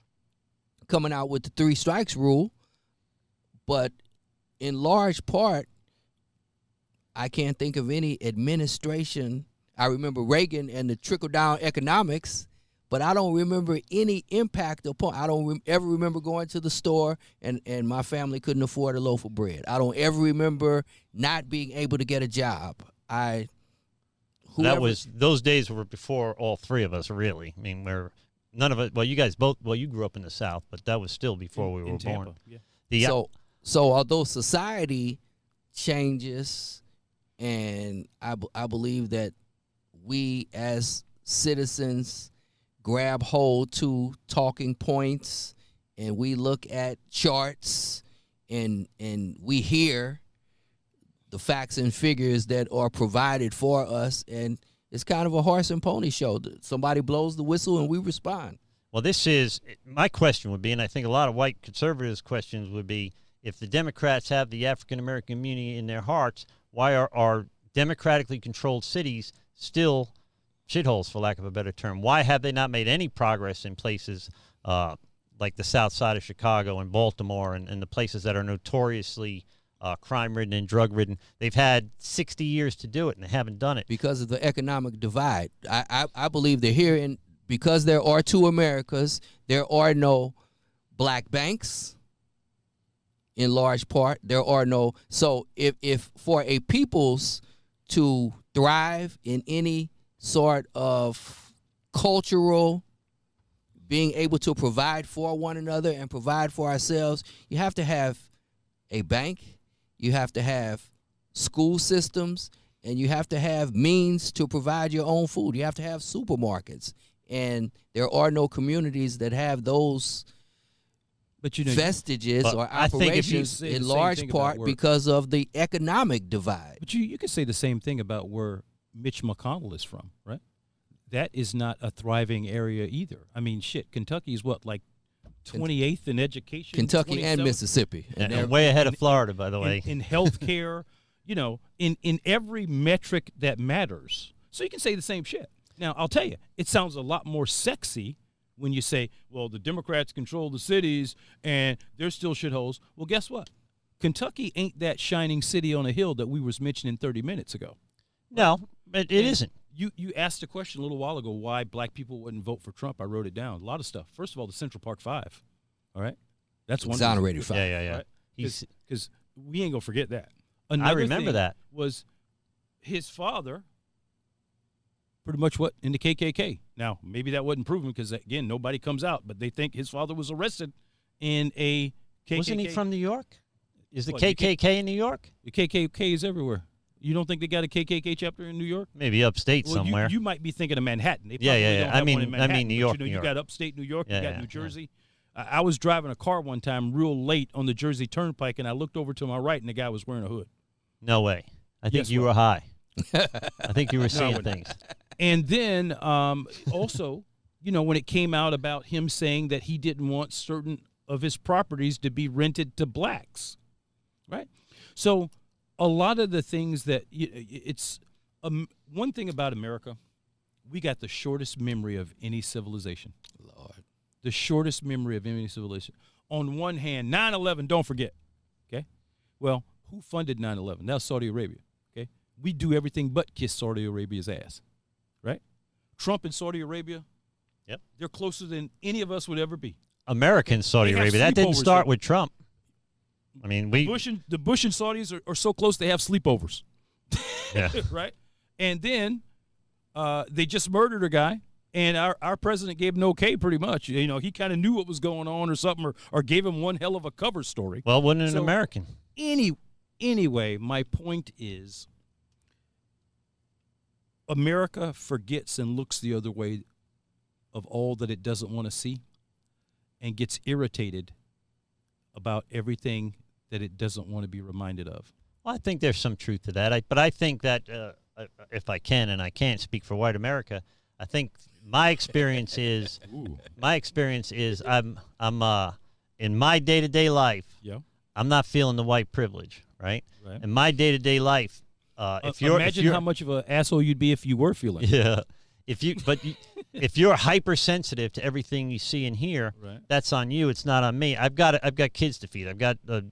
coming out with the 3 strikes rule, but in large part, I can't think of any administration. I remember Reagan and the trickle-down economics, but I don't remember any impact upon. I don't ever remember going to the store and my family couldn't afford a loaf of bread. I don't ever remember not being able to get a job. Those days were before all 3 of us, really. I mean, none of it. Well, you guys both. Well, you grew up in the South, but that was still before we were born. Yeah. So although society changes. And I believe that we as citizens grab hold to talking points and we look at charts and we hear the facts and figures that are provided for us, and it's kind of a horse and pony show. Somebody blows the whistle and we respond. Well, my question would be, and I think a lot of white conservatives' questions would be, if the Democrats have the African-American community in their hearts, why are democratically controlled cities still shitholes, for lack of a better term? Why have they not made any progress in places like the south side of Chicago and Baltimore and the places that are notoriously crime-ridden and drug-ridden. They've had 60 years to do it, and they haven't done it. Because of the economic divide. I believe they're here in because there are two Americas, there are no black banks in large part. There are no, so if for a peoples to thrive in any sort of cultural, being able to provide for one another and provide for ourselves, you have to have a bank, you have to have school systems, and you have to have means to provide your own food. You have to have supermarkets. And there are no communities that have those vestiges or operations in large part because of the economic divide. But you can say the same thing about where Mitch McConnell is from, right? That is not a thriving area either. I mean, shit, Kentucky is what, like 28th in education? Kentucky 27th? And Mississippi. And they're way ahead of Florida, by the way. In health care, in every metric that matters. So you can say the same shit. Now, I'll tell you, it sounds a lot more sexy when you say, well, the Democrats control the cities and they're still shitholes. Well, guess what? Kentucky ain't that shining city on a hill that we was mentioning 30 minutes ago. No, it isn't. You asked a question a little while ago why black people wouldn't vote for Trump. I wrote it down. A lot of stuff. First of all, the Central Park Five. All right? That's one. Exonerated Five. Yeah. Because we ain't going to forget that. I remember that. Was his father pretty much what in the KKK. Now, maybe that wasn't proven because, again, nobody comes out, but they think his father was arrested in a KKK. Wasn't he from New York? Is the KKK in New York? The KKK is everywhere. You don't think they got a KKK chapter in New York? Maybe upstate somewhere. You might be thinking of Manhattan. They yeah. I mean New York. You got upstate New York. Yeah, you got New Jersey. Yeah. I was driving a car one time real late on the Jersey Turnpike, and I looked over to my right, and the guy was wearing a hood. No way. I think you were high. I think you were seeing things. And then also, when it came out about him saying that he didn't want certain of his properties to be rented to blacks, right? So a lot of the things that it's one thing about America, we got the shortest memory of any civilization. Lord. The shortest memory of any civilization. On one hand, 9/11, don't forget, okay? Well, who funded 9/11? That was Saudi Arabia, okay? We do everything but kiss Saudi Arabia's ass, right? Trump and Saudi Arabia, yep, they're closer than any of us would ever be. American Saudi Arabia. That didn't start with Trump. I mean, the Bush and Saudis are so close they have sleepovers, yeah, right? And then they just murdered a guy, and our president gave an okay pretty much. He kind of knew what was going on or something, or gave him one hell of a cover story. Well, wasn't an American. Anyway, my point is America forgets and looks the other way of all that it doesn't want to see and gets irritated about everything that it doesn't want to be reminded of. Well, I think there's some truth to that. But I think that if I can, and I can't speak for white America, I think my experience is I'm in my day-to-day life, yeah, I'm not feeling the white privilege, right? In my day-to-day life, imagine how much of an asshole you'd be if you were feeling it. Yeah. If you're hypersensitive to everything you see and hear, right, that's on you. It's not on me. I've got kids to feed. I've got a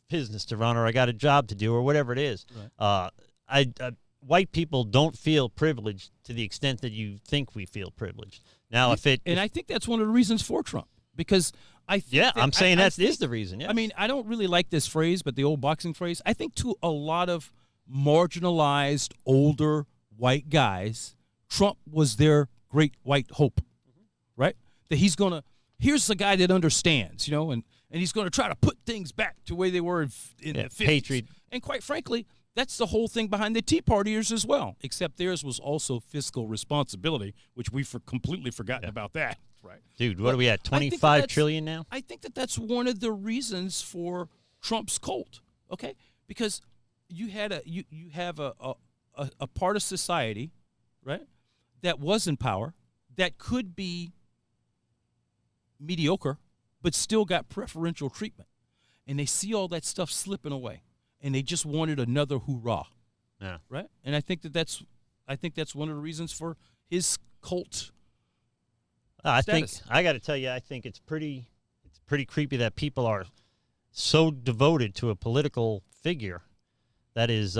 business to run, or I got a job to do, or whatever it is. Right. White people don't feel privileged to the extent that you think we feel privileged. Now, I think that's one of the reasons for Trump, because I think I'm saying that is the reason. Yeah. I mean, I don't really like this phrase, but the old boxing phrase. I think to a lot of marginalized older white guys, Trump was their great white hope, right? That here's the guy that understands, and he's going to try to put things back to where they were in the 50s. Patriot. And quite frankly, that's the whole thing behind the Tea Partiers as well, except theirs was also fiscal responsibility, which we've completely forgotten about that, right? Dude, what are we at, 25 trillion now? I think that's one of the reasons for Trump's cult, okay? Because you have a part of society, right, that was in power, that could be mediocre, but still got preferential treatment. And they see all that stuff slipping away, and they just wanted another hoorah. Yeah. Right? And I think that's one of the reasons for his cult status. I got to tell you, I think it's pretty creepy that people are so devoted to a political figure that is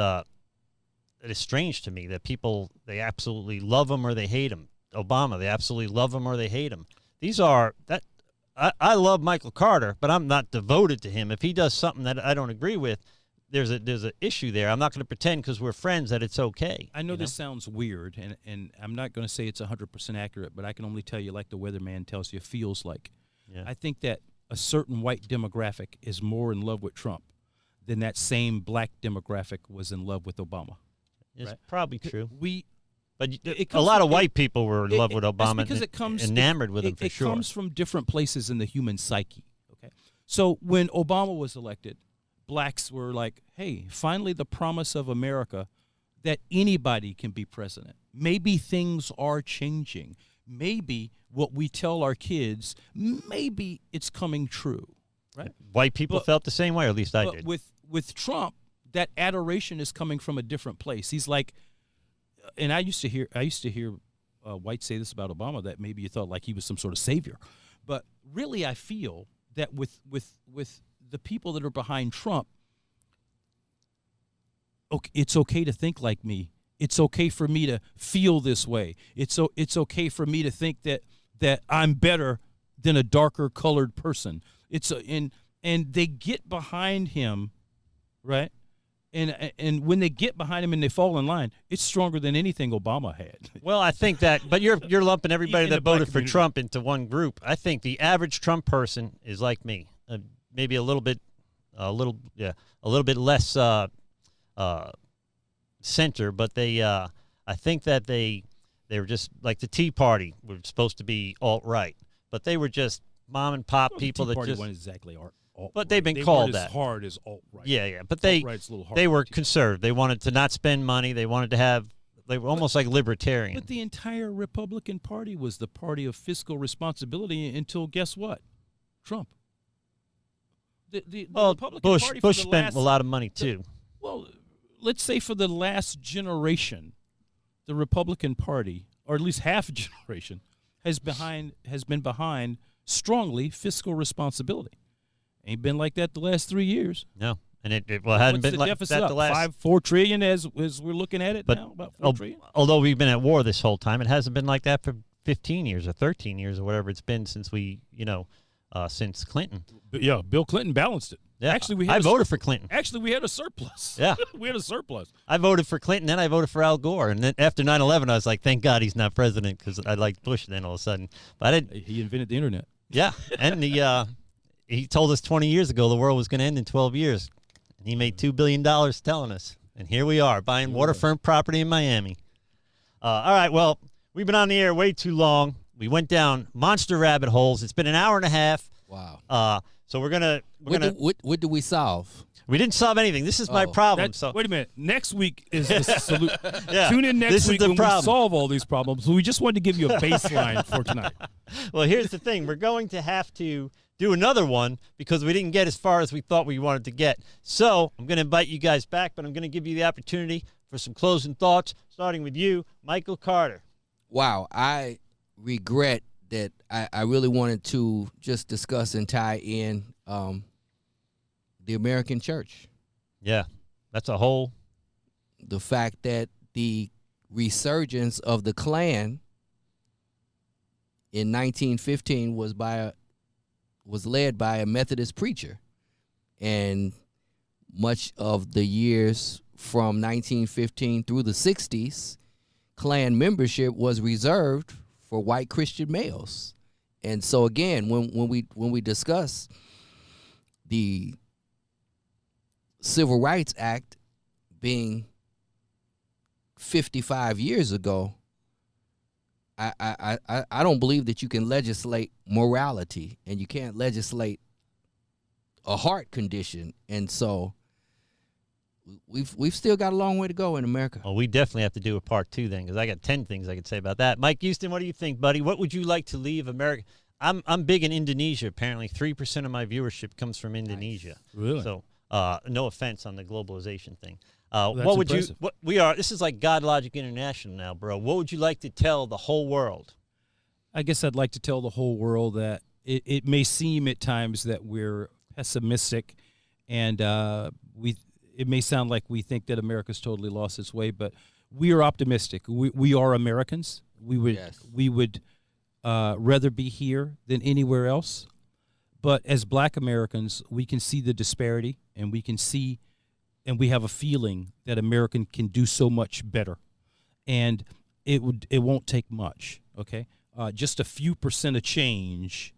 strange to me, that people, they absolutely love him or they hate him. Obama, they absolutely love him or they hate him. These are that I love Michael Carter, but I'm not devoted to him. If he does something that I don't agree with, there's an issue there. I'm not going to pretend because we're friends that it's okay. I know this sounds weird, and I'm not going to say it's 100% accurate, but I can only tell you like the weatherman tells you it feels like. Yeah. I think that a certain white demographic is more in love with Trump than that same black demographic was in love with Obama. It's right? probably true. But it a lot from, of white people were in love with Obama because it comes, enamored with him for sure. It comes from different places in the human psyche. Okay, so when Obama was elected, blacks were like, hey, finally the promise of America that anybody can be president. Maybe things are changing. Maybe what we tell our kids, maybe it's coming true. Right? White people felt the same way, or at least I did. With Trump, that adoration is coming from a different place. He's like, and I used to hear whites say this about Obama, that maybe you thought like he was some sort of savior, but really I feel that with the people that are behind Trump, it's okay to think like me. It's okay for me to feel this way. It's okay for me to think that I'm better than a darker colored person. And they get behind him, right? And when they get behind him and they fall in line, it's stronger than anything Obama had. Well, I think that, but you're lumping everybody that voted for Trump into one group. I think the average Trump person is like me, maybe a little bit less center, but I think that they were just like the Tea Party were supposed to be alt-right, but they were just mom and pop people the Tea that Party just wasn't exactly alt. But they've been called that. As hard as alt-right. Yeah. But they were conservative. They wanted to not spend money. They wanted to have. They were almost like libertarian. But the entire Republican Party was the party of fiscal responsibility until guess what? Trump. The Republican Party Bush spent a lot of money too. Well, let's say for the last generation, the Republican Party, or at least half a generation, has been behind strongly fiscal responsibility. Ain't been like that the last 3 years. No, and it hadn't been like that the last $4 trillion as we're looking at it now. About $4 trillion. Although we've been at war this whole time, it hasn't been like that for 15 years or 13 years or whatever it's been since since Clinton. Yeah, Bill Clinton balanced it. Yeah, actually, I voted for Clinton. Actually, we had a surplus. Yeah, we had a surplus. I voted for Clinton, then I voted for Al Gore, and then after 9/11, I was like, thank God he's not president because I liked Bush. Then all of a sudden, but I didn't. He invented the internet. Yeah, and he told us 20 years ago the world was going to end in 12 years. And he made $2 billion telling us. And here we are, buying waterfront property in Miami. All right, well, we've been on the air way too long. We went down monster rabbit holes. It's been an hour and a half. Wow. So we're gonna what do we solve? We didn't solve anything. This is my problem. Wait a minute. Next week is the solution. Yeah, Tune in next week when we problem. solve all these problems. We just wanted to give you a baseline for tonight. Well, here's the thing. We're going to have to do another one because we didn't get as far as we thought we wanted to get. So I'm going to invite you guys back, but I'm going to give you the opportunity for some closing thoughts, starting with you, Michael Carter. Wow, I regret that I really wanted to just discuss and tie in the American church. Yeah, that's a the fact that the resurgence of the Klan in 1915 was led by a Methodist preacher, and much of the years from 1915 through the 60s, Klan membership was reserved for white Christian males. And so again, when we discuss the Civil Rights Act being 55 years ago, I don't believe that you can legislate morality and you can't legislate a heart condition. And so we've still got a long way to go in America. Well, we definitely have to do a part 2 then, because I got 10 things I could say about that. Mike Houston, what do you think, buddy? What would you like to leave America? I'm big in Indonesia. Apparently 3% of my viewership comes from Indonesia. Nice. Really? So no offense on the globalization thing. What would impressive. This is like Godlogic International now, bro. What would you like to tell the whole world? I guess I'd like to tell the whole world that it may seem at times that we're pessimistic And it may sound like we think that America's totally lost its way, but we are optimistic. We are Americans. We would rather be here than anywhere else. But as Black Americans, we can see the disparity, and we can see, and we have a feeling that America can do so much better. And it won't take much. Okay, just a few percent of change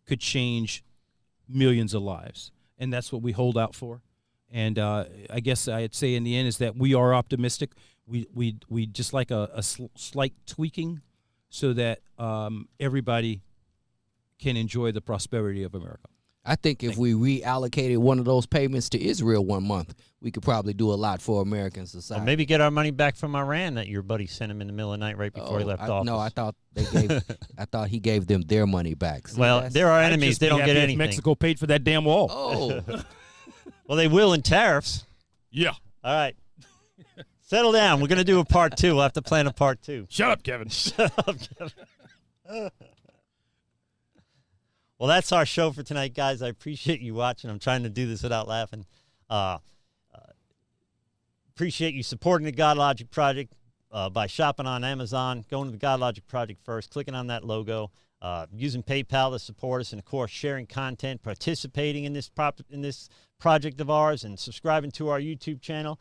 could change millions of lives, and that's what we hold out for. And I guess I'd say in the end is that we are optimistic. We just like a slight tweaking so that everybody can enjoy the prosperity of America. I think if we reallocated one of those payments to Israel one month, we could probably do a lot for American society. Or maybe get our money back from Iran that your buddy sent him in the middle of the night right before he left office. No, I thought I thought he gave them their money back. So well, they're our enemies. They don't get anything. Mexico paid for that damn wall. Oh. Well, they will in tariffs. Yeah. All right. Settle down. We're going to do a part 2. We'll have to plan a part 2. Shut up, Kevin. Shut up, Kevin. Well, that's our show for tonight, guys. I appreciate you watching. I'm trying to do this without laughing. Appreciate you supporting the Godlogic Project by shopping on Amazon, going to the Godlogic Project first, clicking on that logo, using PayPal to support us, and, of course, sharing content, participating in this project of ours, and subscribing to our YouTube channel.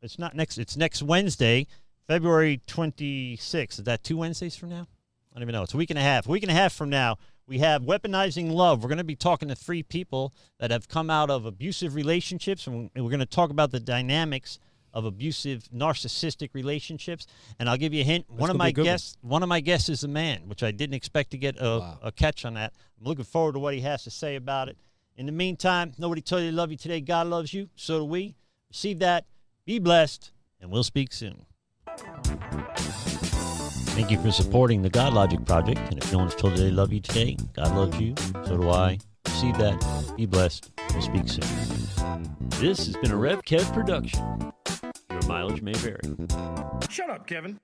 It's next Wednesday, February 26th. Is that 2 Wednesdays from now? I don't even know. It's a week and a half. A week and a half from now, we have Weaponizing Love. We're going to be talking to 3 people that have come out of abusive relationships, and we're going to talk about the dynamics of abusive, narcissistic relationships. And I'll give you a hint. One of my guests is a man, which I didn't expect to get a catch on that. I'm looking forward to what he has to say about it. In the meantime, nobody told you they love you today. God loves you. So do we. Receive that. Be blessed, and we'll speak soon. Thank you for supporting the Godlogic Project. And if no one's told you they love you today, God loves you. So do I. Receive that. Be blessed. We'll speak soon. This has been a Rev Kev production. Your mileage may vary. Shut up, Kevin.